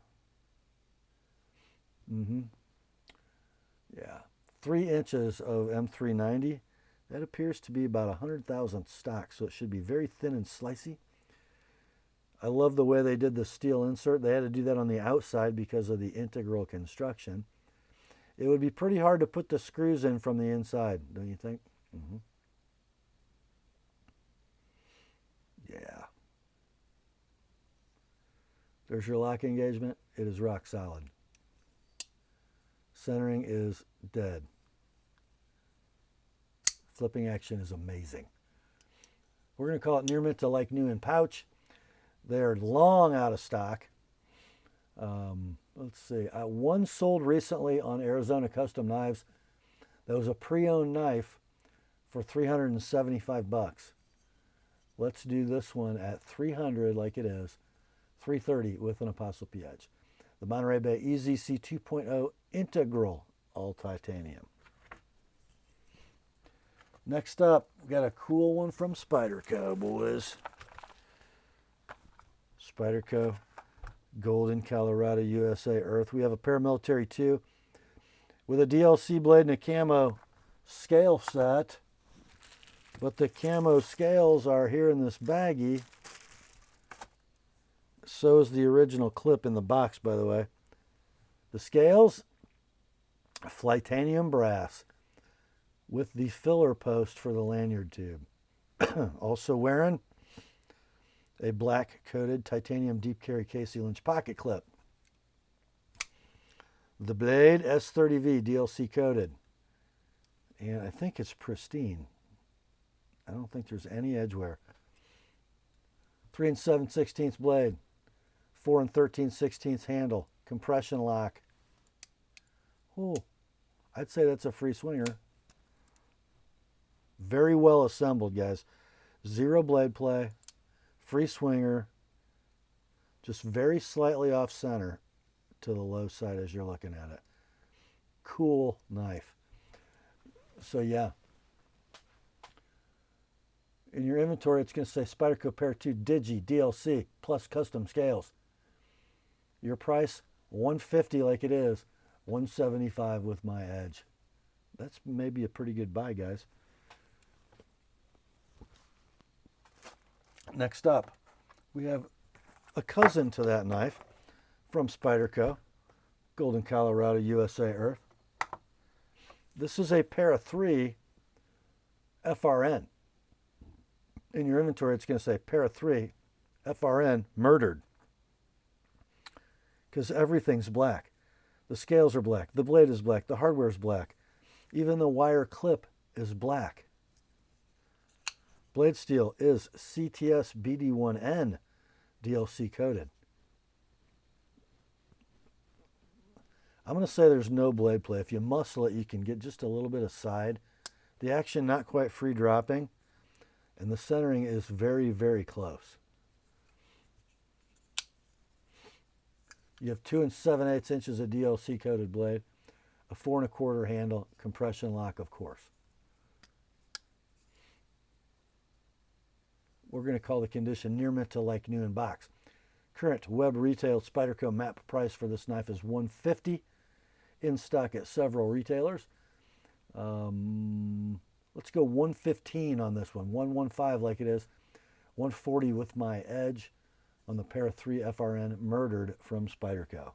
Yeah. 3 inches of M390. That appears to be about 100,000 stock, so it should be very thin and slicey. I love the way they did the steel insert. They had to do that on the outside because of the integral construction. It would be pretty hard to put the screws in from the inside, don't you think? Yeah. There's your lock engagement. It is rock solid. Centering is dead. Flipping action is amazing. We're going to call it near mint to like new in pouch. They're long out of stock. Let's see. One sold recently on Arizona Custom Knives. That was a pre-owned knife for $375. Let's do this one at $300 like it is. $330 with an Apostle P edge. The Monterey Bay EZC 2.0 Integral all titanium. Next up, we got a cool one from Spyderco, boys. Spyderco, Golden, Colorado, USA, Earth. We have a Paramilitary 2 with a DLC blade and a camo scale set. But the camo scales are here in this baggie. So is the original clip in the box, by the way. The scales, Flytanium brass with the filler post for the lanyard tube. Also wearing a black coated titanium deep carry Casey Lynch pocket clip. The blade S30V DLC coated. And I think it's pristine. I don't think there's any edge wear. 3 7/16 blade. 4 13/16 handle. Compression lock. Oh, I'd say that's a free swinger. Very well assembled, guys. 0 blade play. Free swinger. Just very slightly off center to the low side as you're looking at it. Cool knife. So yeah. In your inventory, it's going to say Spyderco Pair 2 Digi DLC plus custom scales. Your price, $150 like it is, $175 with my edge. That's maybe a pretty good buy, guys. Next up, we have a cousin to that knife from Spyderco, Golden, Colorado, USA Earth. This is a Pair 3 FRN. In your inventory, it's going to say Pair 3 FRN Murdered. Because everything's black. The scales are black. The blade is black. The hardware is black. Even the wire clip is black. Blade steel is CTS BD1N DLC coated. I'm going to say there's no blade play. If you muscle it, you can get just a little bit of side. The action not quite free dropping. And the centering is very, very close. You have 2 7/8 inches of DLC coated blade, a 4 1/4 handle, compression lock, of course. We're going to call the condition near mint to like new in box. Current web retail Spyderco map price for this knife is $150, in stock at several retailers. Let's go $115 on this one, $115 like it is, $140 with my edge on the Pair 3 FRN Murdered from Spyderco.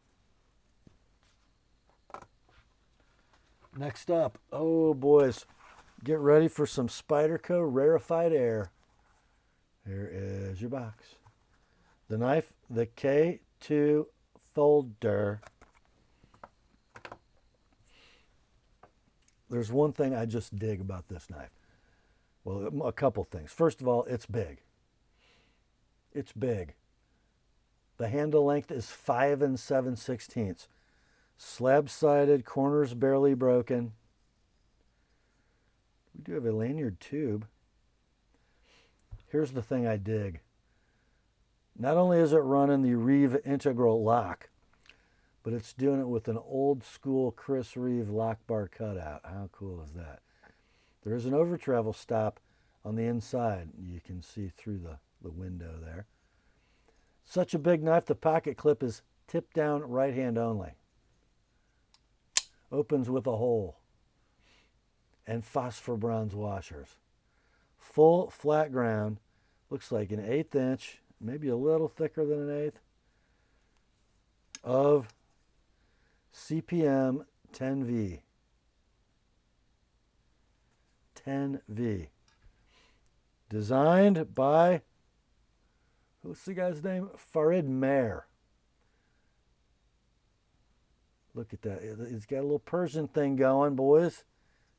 Next up, oh boys, get ready for some Spyderco rarefied air. Here is your box. The knife, the K2 folder. There's one thing I just dig about this knife. Well, a couple things. First of all, it's big. It's big. The handle length is 5 7/16. Slab-sided, corners barely broken. We do have a lanyard tube. Here's the thing I dig. Not only is it running the Reeve integral lock, but it's doing it with an old school Chris Reeve lock bar cutout. How cool is that? There is an over travel stop on the inside. You can see through the window there. Such a big knife, the pocket clip is tip down right hand only. Opens with a hole. And phosphor bronze washers. Full flat ground. Looks like an 1/8 inch, maybe a little thicker than an 1/8, of CPM 10V. 10V. Designed by, who's the guy's name? Farid Mer. Look at that. He's got a little Persian thing going, boys.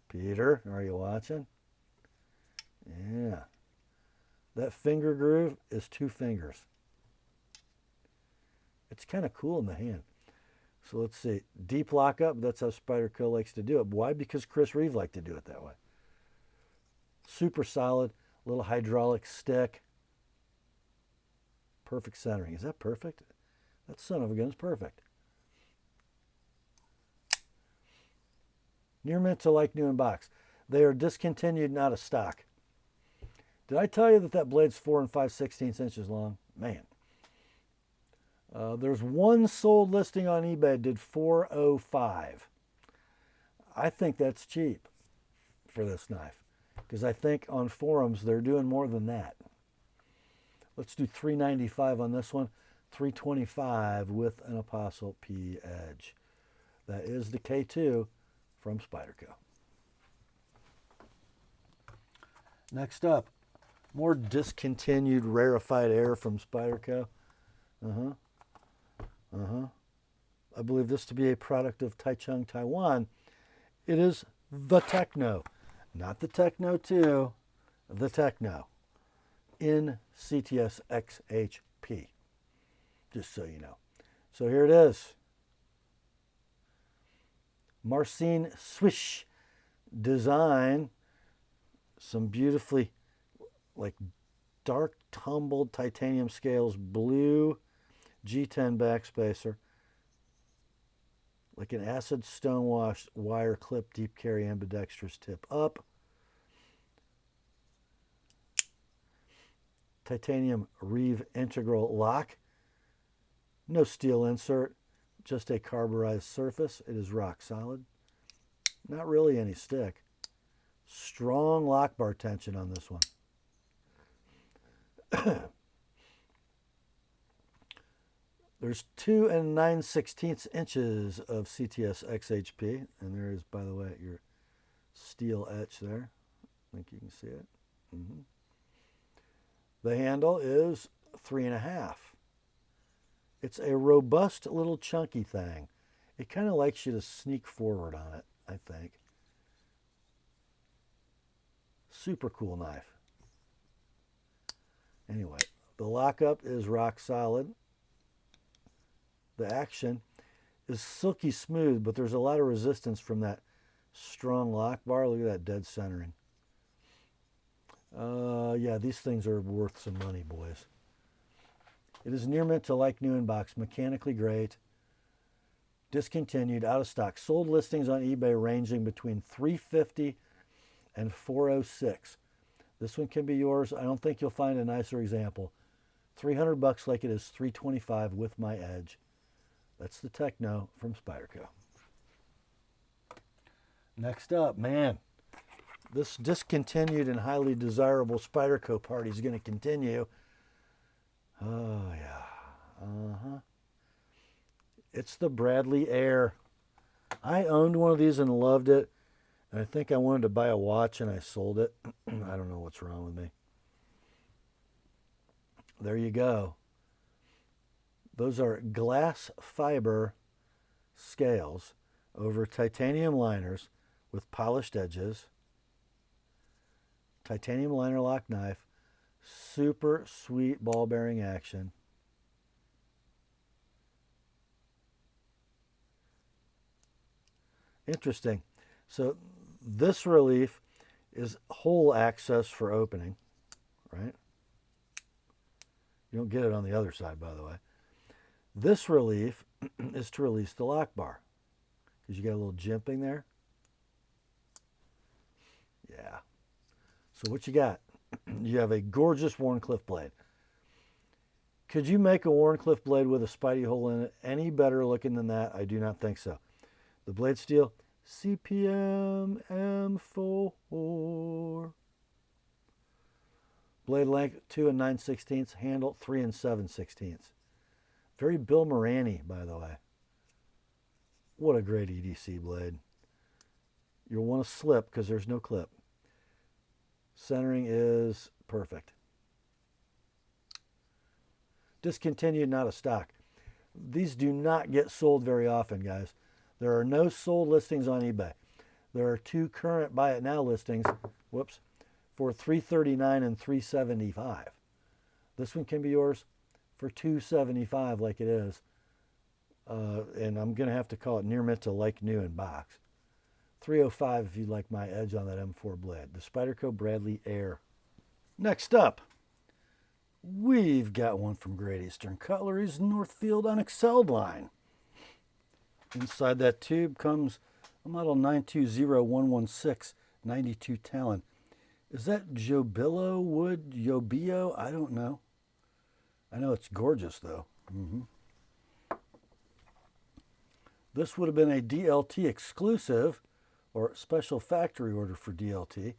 Peter, are you watching? Yeah. That finger groove is 2 fingers. It's kind of cool in the hand. So let's see. Deep lockup, that's how Spyderco likes to do it. Why? Because Chris Reeve liked to do it that way. Super solid, little hydraulic stick. Perfect centering. Is that perfect? That son of a gun's perfect. Near mint to like new in box. They are discontinued and out of stock. Did I tell you that blade's 4 5/16 inches long? Man. There's one sold listing on eBay, did $405. I think that's cheap for this knife, because I think on forums they're doing more than that. Let's do $395 on this one, $325 with an Apostle P edge. That is the K2 from Spyderco. Next up, more discontinued rarefied air from Spyderco. I believe this to be a product of Taichung, Taiwan. It is the Techno, Not the Techno 2, the Techno in CTS XHP, just so you know. So here it is. Marcin Swish design, some beautifully like dark tumbled titanium scales, blue G10 backspacer, like an acid stonewashed wire clip, deep carry ambidextrous tip up. Titanium Reeve integral lock. No steel insert, just a carburized surface. It is rock solid. Not really any stick. Strong lock bar tension on this one. There's 2 9/16 inches of CTS XHP, and there is, by the way, your steel etch there. I think you can see it. The handle is 3.5. It's a robust little chunky thing. It kind of likes you to sneak forward on it, I think. Super cool knife. Anyway, the lockup is rock solid. The action is silky smooth, but there's a lot of resistance from that strong lock bar. Look at that dead centering. Yeah, these things are worth some money, boys. It is near mint to like new in box, mechanically great, discontinued, out of stock. Sold listings on eBay ranging between $350 and $406. This one can be yours. I don't think you'll find a nicer example. $300 like it is $325 with my edge. That's the Techno from Spyderco. Next up, man, this discontinued and highly desirable Spyderco party is going to continue. Oh, yeah. It's the Bradley Air. I owned one of these and loved it. And I think I wanted to buy a watch and I sold it. I don't know what's wrong with me. There you go. Those are glass fiber scales over titanium liners with polished edges. Titanium liner lock knife. Super sweet ball bearing action. Interesting. So this relief is hole access for opening, right? You don't get it on the other side, by the way. This relief is to release the lock bar because you got a little jimping there. Yeah. So what you got? You have a gorgeous Wharncliffe blade. Could you make a Wharncliffe blade with a Spidey hole in it any better looking than that? I do not think so. The blade steel, CPM M4. Blade length 2 9/16. Handle 3 7/16. Very Bill Moraney, by the way. What a great EDC blade. You'll want to slip because there's no clip. Centering is perfect. Discontinued, not a stock. These do not get sold very often, guys. There are no sold listings on eBay. There are 2 current buy it now listings, whoops, for $339 and $375. This one can be yours for $275 like it is. And I'm going to have to call it near mint to like new in box. $305 if you like my edge on that M4 blade. The Spyderco Bradley Air. Next up, we've got one from Great Eastern Cutlery's Northfield Unexcelled line. Inside that tube comes a model 920116 92 Talon. Is that Jobillo wood? Yobio? I don't know. I know it's gorgeous though. This would have been a DLT exclusive or special factory order for DLT.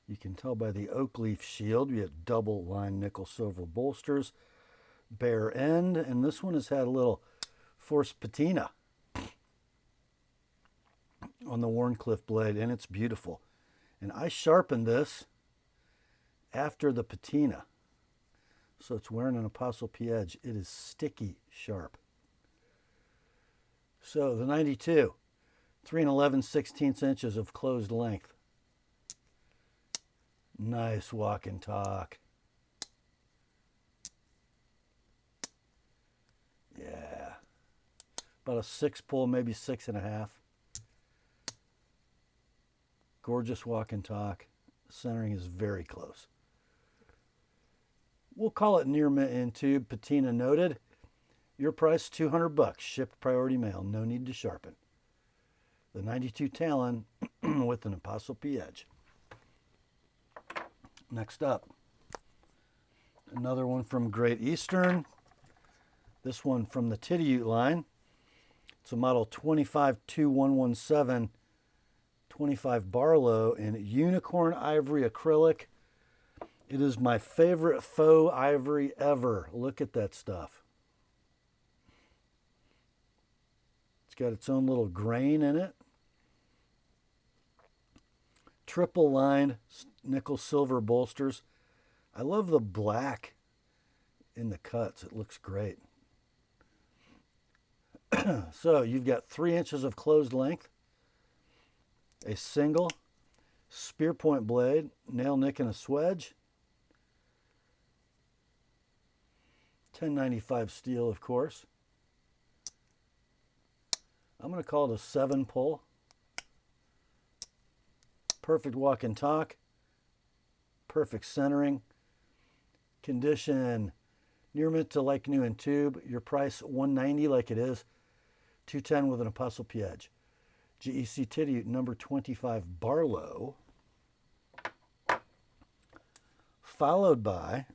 You can tell by the oak leaf shield. We have double line nickel silver bolsters, bare end, and this one has had a little forced patina on the Wharncliffe blade, and it's beautiful. And I sharpened this after the patina, so it's wearing an ApostleP edge. It is sticky sharp. So the 92, 3 11/16 inches of closed length. Nice walk and talk. Yeah. About a 6 pull, maybe 6.5. Gorgeous walk and talk. Centering is very close. We'll call it near mint in tube, patina noted. Your price, $200, shipped priority mail, no need to sharpen. The 92 Talon with an ApostleP edge. Next up, another one from Great Eastern. This one from the Titty line. It's a model 252117, 25 Barlow in unicorn ivory acrylic. It is my favorite faux ivory ever. Look at that stuff. It's got its own little grain in it. Triple lined nickel silver bolsters. I love the black in the cuts. It looks great. So you've got 3 inches of closed length, a single spear point blade, nail nick and a swedge, 1095 steel, of course. I'm going to call it a 7 pull. Perfect walk and talk. Perfect centering. Condition near mint to like new in tube. Your price $190 like it is. $210 with an ApostleP edge. GEC Titty number 25 Barlow. Followed by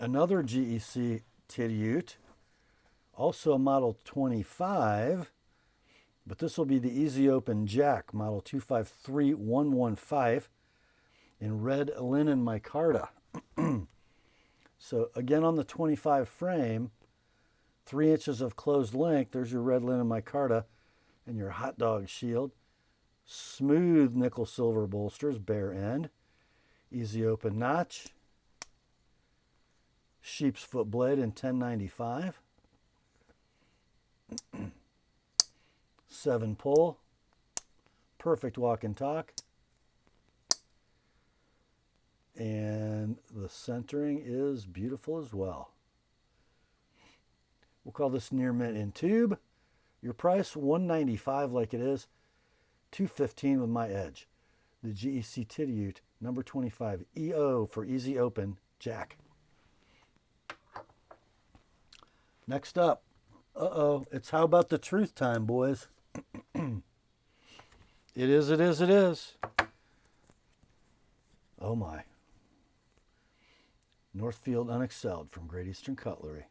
another GEC Titty, also a model 25, but this will be the Easy Open Jack, model 253115 in red linen micarta. So again on the 25 frame, 3 inches of closed length, there's your red linen micarta and your hot dog shield. Smooth nickel silver bolsters, bare end. Easy open notch. Sheep's foot blade in 1095. 7 pull. Perfect walk and talk. And the centering is beautiful as well. We'll call this near mint in tube. Your price, $195 like it is. $215 with my edge. The GEC Titty number 25 EO for Easy Open Jack. Next up, it's how about the truth time, boys. It is. Oh my. Northfield Unexcelled from Great Eastern Cutlery.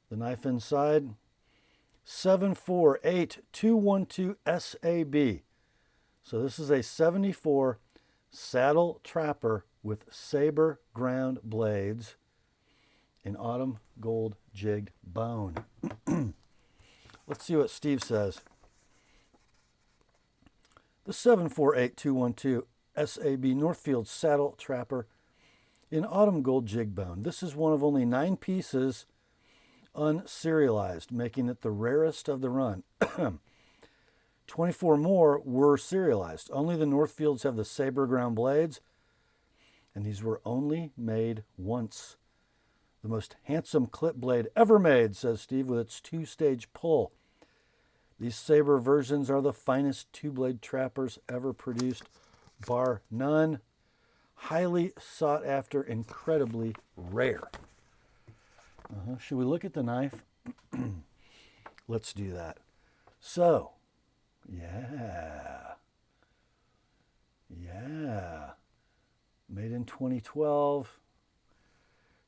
The knife inside, 748212 SAB. So this is a 74 saddle trapper with saber ground blades in autumn gold jigged bone. Let's see what Steve says. The 748212 SAB Northfield saddle trapper in autumn gold jig bone. This is one of only 9 pieces unserialized, making it the rarest of the run. 24 more were serialized. Only the Northfields have the saber ground blades, and these were only made once. The most handsome clip blade ever made, says Steve, with its 2-stage pull. These saber versions are the finest 2-blade trappers ever produced, bar none. Highly sought after, incredibly rare. Should we look at the knife? Let's do that. So, yeah. Made in 2012.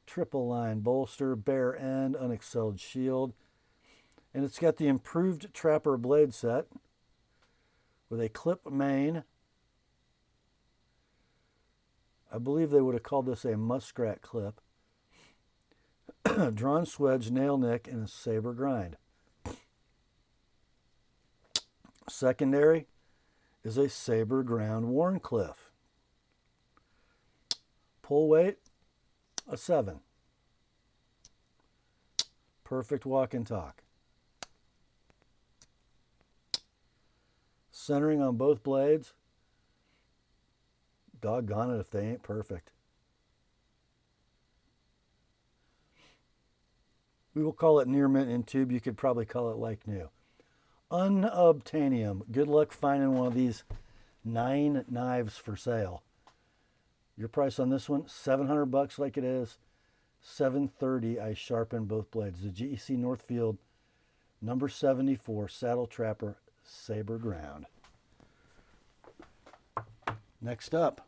Triple line bolster, bare end, unexcelled shield. And it's got the improved trapper blade set with a clip main. I believe they would have called this a muskrat clip. Drawn swedge, nail nick, and a saber grind. Secondary is a saber ground Warncliffe. Pull weight, a 7. Perfect walk and talk. Centering on both blades. Doggone it if they ain't perfect. We will call it near mint in tube. You could probably call it like new. Unobtainium. Good luck finding one of these 9 knives for sale. Your price on this one, $700 like it is. $730. I sharpen both blades. The GEC Northfield number 74 Saddle Trapper Saber Ground. Next up,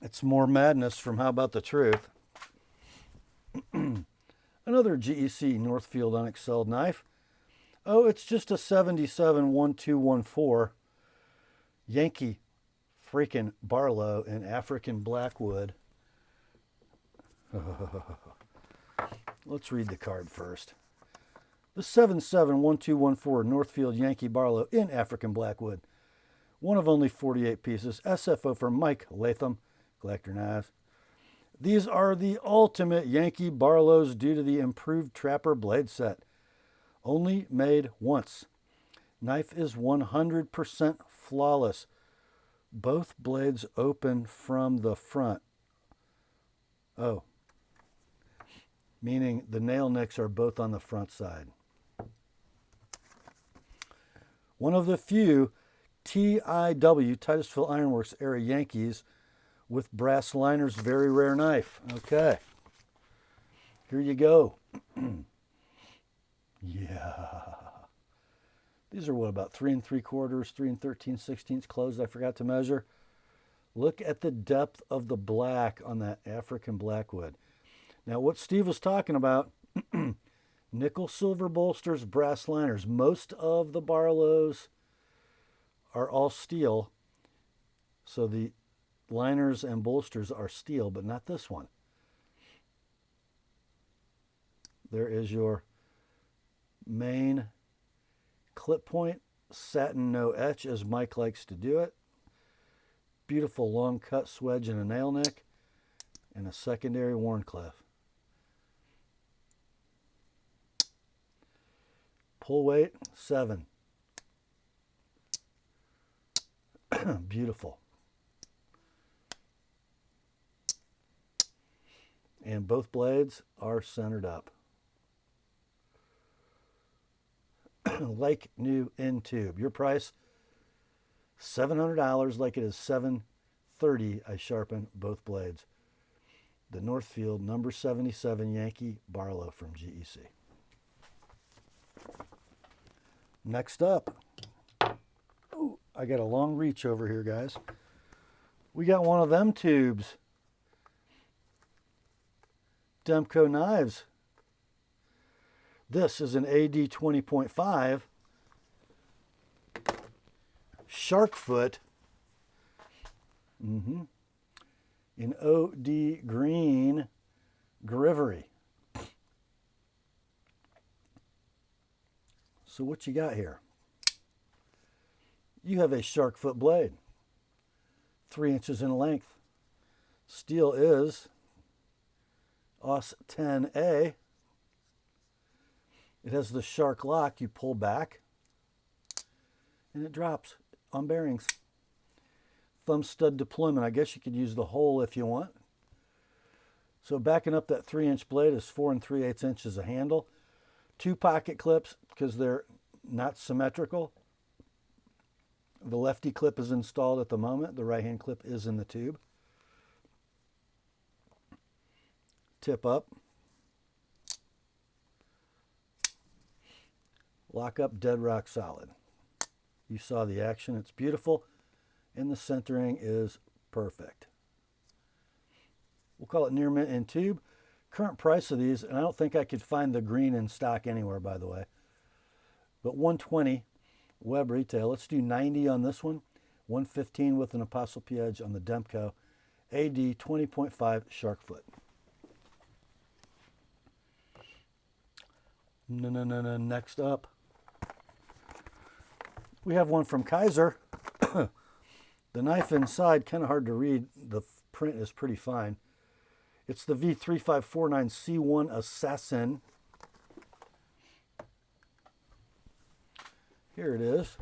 it's more madness from How About the Truth. Another GEC Northfield unexcelled knife. Oh, it's just a 77-1214 Yankee freaking Barlow in African Blackwood. Let's read the card first. The 77-1214 Northfield Yankee Barlow in African Blackwood. One of only 48 pieces. SFO for Mike Latham, Collector Knives. These are the ultimate Yankee Barlows due to the improved Trapper blade set. Only made once. Knife is 100% flawless. Both blades open from the front. Oh. Meaning the nail nicks are both on the front side. One of the few TIW, Titusville Ironworks era Yankees with brass liners, very rare knife. Okay. Here you go. Yeah. These are what, about 3 3/4, 3 13/16 closed. I forgot to measure. Look at the depth of the black on that African Blackwood. Now, what Steve was talking about, nickel silver bolsters, brass liners. Most of the Barlows are all steel, so the liners and bolsters are steel, but not this one. There is your main clip point, satin no etch, as Mike likes to do it. Beautiful long cut swedge and a nail nick, and a secondary Warncliffe. Pull weight, 7. Beautiful. And both blades are centered up. Like new in tube. Your price, $700 like it is $730. I sharpen both blades. The Northfield number 77 Yankee Barlow from GEC. Next up, ooh, I got a long reach over here, guys. We got one of them tubes. Demco knives. This is an AD 20.5 shark foot in OD green Grivery. So what you got here? You have a shark foot blade, 3 inches in length. Steel is OS 10A. It has the shark lock. You pull back and it drops on bearings. Thumb stud deployment. I guess you could use the hole if you want. So backing up that 3-inch blade is 4 3/8 inches of handle. 2 pocket clips because they're not symmetrical. The lefty clip is installed at the moment. The right hand clip is in the tube. Tip up. Lock up, dead rock solid. You saw the action. It's beautiful. And the centering is perfect. We'll call it near mint in tube. Current price of these, and I don't think I could find the green in stock anywhere, by the way, but $120 web retail. Let's do $90 on this one. $115 with an ApostleP edge on the Demco AD 20.5 shark foot. Next up, we have one from Kaiser. The knife inside, kind of hard to read. The print is pretty fine. It's the V3549 C1 Assassin. Here it is.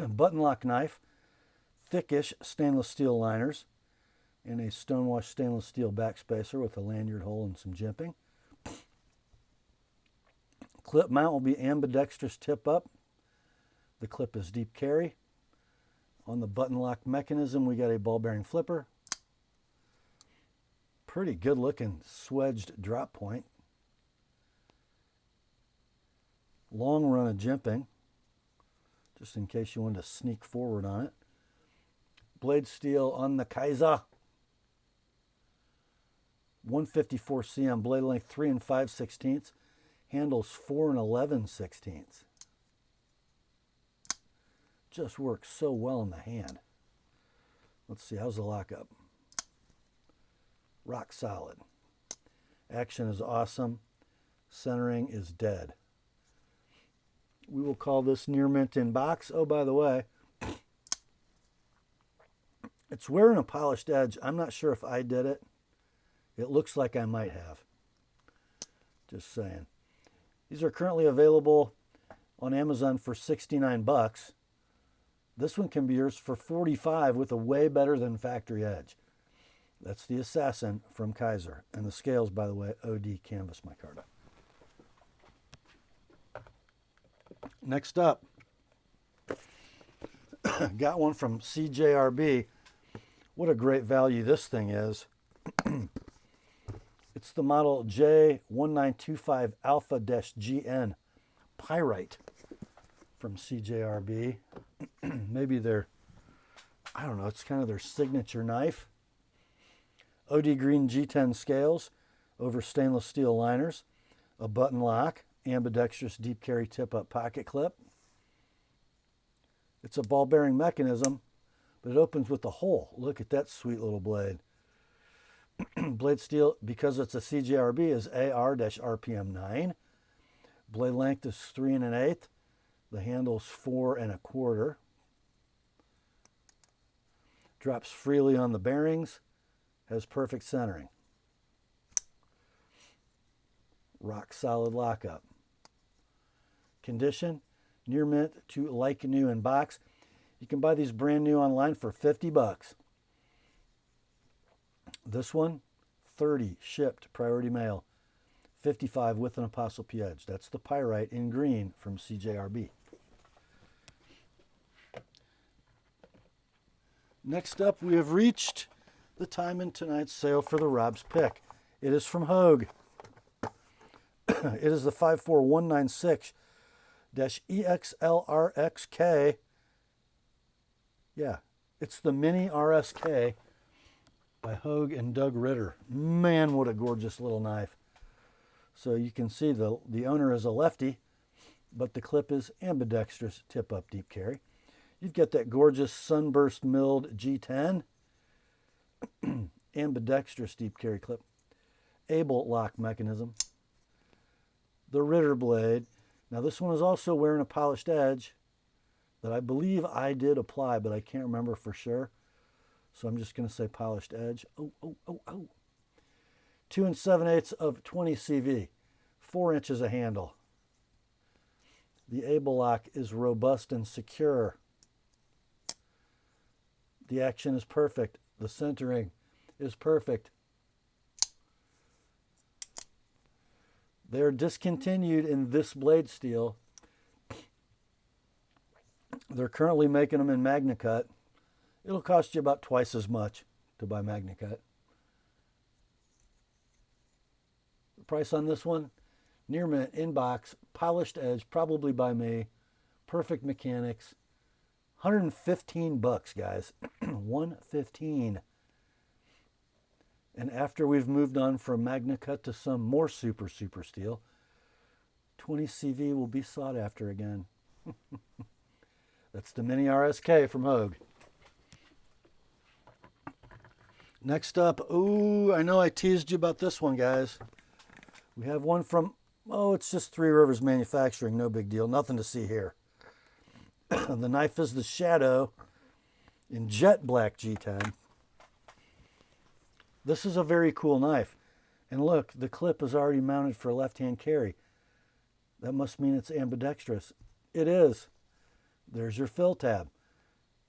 button lock knife, thickish stainless steel liners, and a stonewashed stainless steel backspacer with a lanyard hole and some jimping. Clip mount will be ambidextrous tip up. The clip is deep carry. On the button lock mechanism, we got a ball bearing flipper. Pretty good looking swedged drop point. Long run of jimping, just in case you wanted to sneak forward on it. Blade steel on the Kaiser. 154 cm blade length, 3 5/16. Handles 4 11/16. Just works so well in the hand. Let's see, how's the lockup? Rock solid. Action is awesome. Centering is dead. We will call this near mint in box. Oh, by the way, it's wearing a polished edge. I'm not sure if I did it. It looks like I might have. Just saying. These are currently available on Amazon for 69 bucks. This one can be yours for 45 with a way better than factory edge. That's the Assassin from Kaiser. And the scales, by the way, OD canvas micarta. Next up, got one from CJRB. What a great value this thing is. It's the model J1925 Alpha-GN Pyrite from CJRB. Maybe their, I don't know, it's kind of their signature knife. OD green G10 scales over stainless steel liners, a button lock, ambidextrous deep carry tip up pocket clip. It's a ball bearing mechanism, but it opens with a hole. Look at that sweet little blade. Blade steel, because it's a CJRB, is AR-RPM 9. Blade length is 3 1/8. The handle's 4 1/4. Drops freely on the bearings. Has perfect centering. Rock solid lockup. Condition, near mint to like new in box. You can buy these brand new online for 50 bucks. This one, 30 shipped, priority mail. 55 with an ApostleP edge. That's the Pyrite in green from CJRB. Next up, we have reached the time in tonight's sale for the Rob's Pick. It is from Hogue. It is the 54196-EXLRXK. Yeah, it's the Mini RSK by Hogue and Doug Ritter. Man, what a gorgeous little knife. So you can see the owner is a lefty, but the clip is ambidextrous, tip up, deep carry. You've got that gorgeous sunburst milled G10, ambidextrous deep carry clip, able lock mechanism, the Ritter blade. Now this one is also wearing a polished edge that I believe I did apply, but I can't remember for sure. So I'm just going to say polished edge. Oh, oh, oh, oh. 2 7/8 of 20 CV, 4 inches of handle. The able lock is robust and secure. The action is perfect. The centering is perfect. They're discontinued in this blade steel. They're currently making them in MagnaCut. It'll cost you about twice as much to buy MagnaCut. The price on this one, near mint, in box, polished edge, probably by me, perfect mechanics, 115 bucks, guys. 115. And after we've moved on from MagnaCut to some more super steel, 20 CV will be sought after again. That's the Mini RSK from Hogue. Next up, ooh, I know I teased you about this one, guys. We have one from, oh, it's just Three Rivers Manufacturing, no big deal, nothing to see here. The knife is the Shadow in jet black G10. This is a very cool knife. And look, the clip is already mounted for left-hand carry. That must mean it's ambidextrous. It is. There's your fill tab.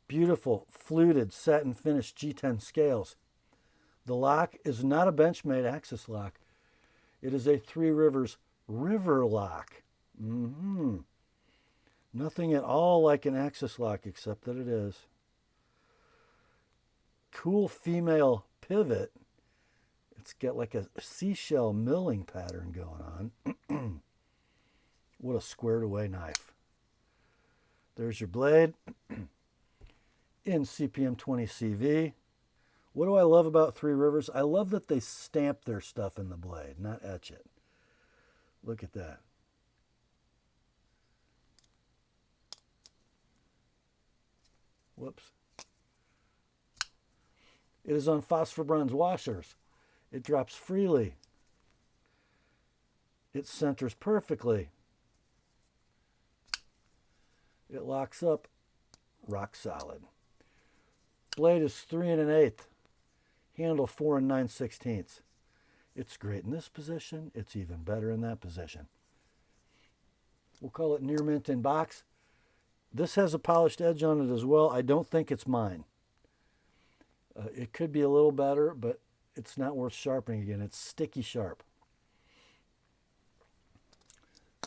Beautiful fluted satin finished G10 scales. The lock is not a Benchmade axis lock. It is a Three Rivers river lock. Nothing at all like an axis lock except that it is. Cool female pivot. It's got like a seashell milling pattern going on. What a squared away knife. There's your blade in CPM 20 CV. What do I love about Three Rivers? I love that they stamp their stuff in the blade, not etch it. Look at that. Whoops. It is on phosphor bronze washers. It drops freely. It centers perfectly. It locks up rock solid. Blade is 3 1/8. Handle 4 9/16. It's great in this position. It's even better in that position. We'll call it near mint in box. This has a polished edge on it as well. I don't think it's mine. It could be a little better, but it's not worth sharpening again. It's sticky sharp.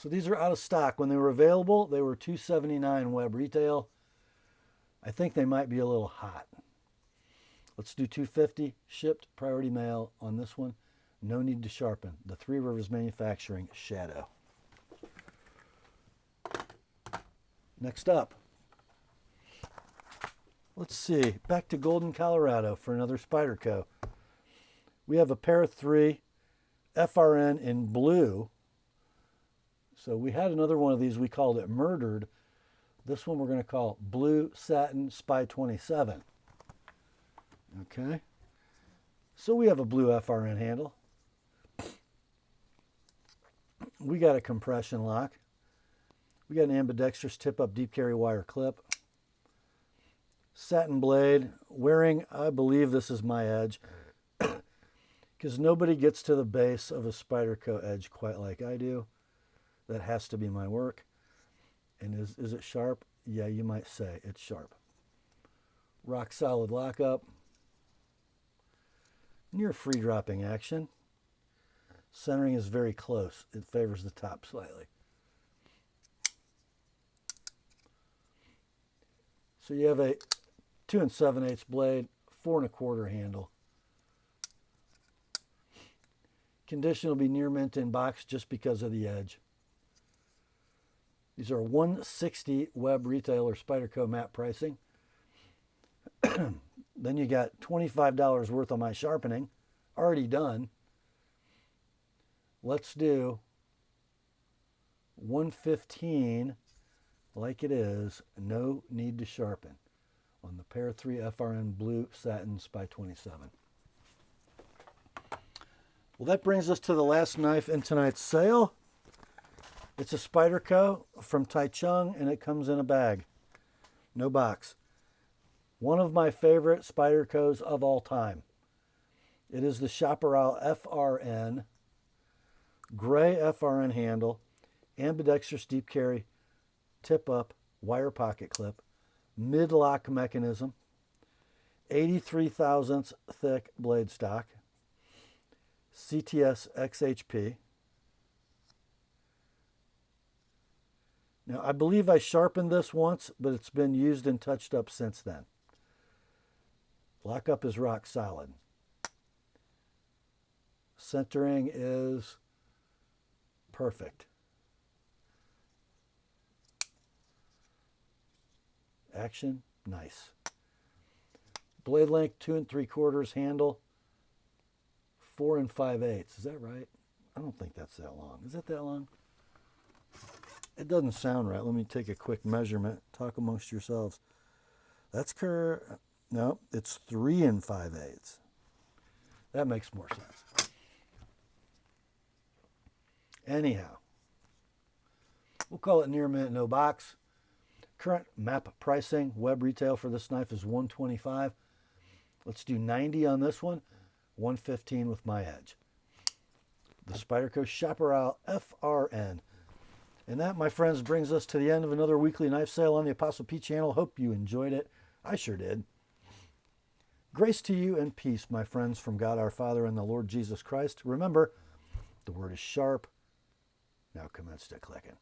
So these are out of stock. When they were available, they were $279 web retail. I think they might be a little hot. Let's do $250 shipped priority mail on this one. No need to sharpen. The Three Rivers Manufacturing Shadow. Next up, let's see. Back to Golden, Colorado for another Spyderco. We have a pair 3 FRN in blue. So we had another one of these. We called it Murdered. This one we're going to call Blue Satin Spy 27. Okay. So we have a blue FRN handle. We got a compression lock. We got an ambidextrous tip-up deep carry wire clip. Satin blade. Wearing, I believe this is my edge. Because nobody gets to the base of a Spyderco edge quite like I do. That has to be my work. And is it sharp? Yeah, you might say it's sharp. Rock solid lockup. Near free dropping action. Centering is very close. It favors the top slightly. So you have a 2 7/8 blade, 4 1/4 handle. Condition will be near mint in box just because of the edge. These are $160 web retail or Spyderco map pricing. Then you got $25 worth of my sharpening, already done. Let's do $115 like it is, no need to sharpen on the pair 3 FRN blue satin Spy 27. Well, that brings us to the last knife in tonight's sale. It's a Spyderco from Taichung, and it comes in a bag. No box. One of my favorite Spydercos of all time. It is the Chaparral FRN, gray FRN handle, ambidextrous deep carry, tip up, wire pocket clip, mid-lock mechanism, 83 thousandths thick blade stock, CTS XHP. Now, I believe I sharpened this once, but it's been used and touched up since then. Lockup is rock solid. Centering is perfect. Action, nice. Blade length, 2 3/4 handle, 4 5/8. Is that right? I don't think that's that long. Is it that long? It doesn't sound right. Let me take a quick measurement. Talk amongst yourselves. That's correct. No, it's 3 5/8. That makes more sense. Anyhow, we'll call it near mint, no box. Current map pricing, web retail for this knife is $125. Let's do 90 on this one, $115 with my edge. The Spyderco Chaparral FRN. And that, my friends, brings us to the end of another weekly knife sale on the Apostle P channel. Hope you enjoyed it. I sure did. Grace to you and peace, my friends, from God our Father and the Lord Jesus Christ. Remember, the word is sharp. Now commence to clicking.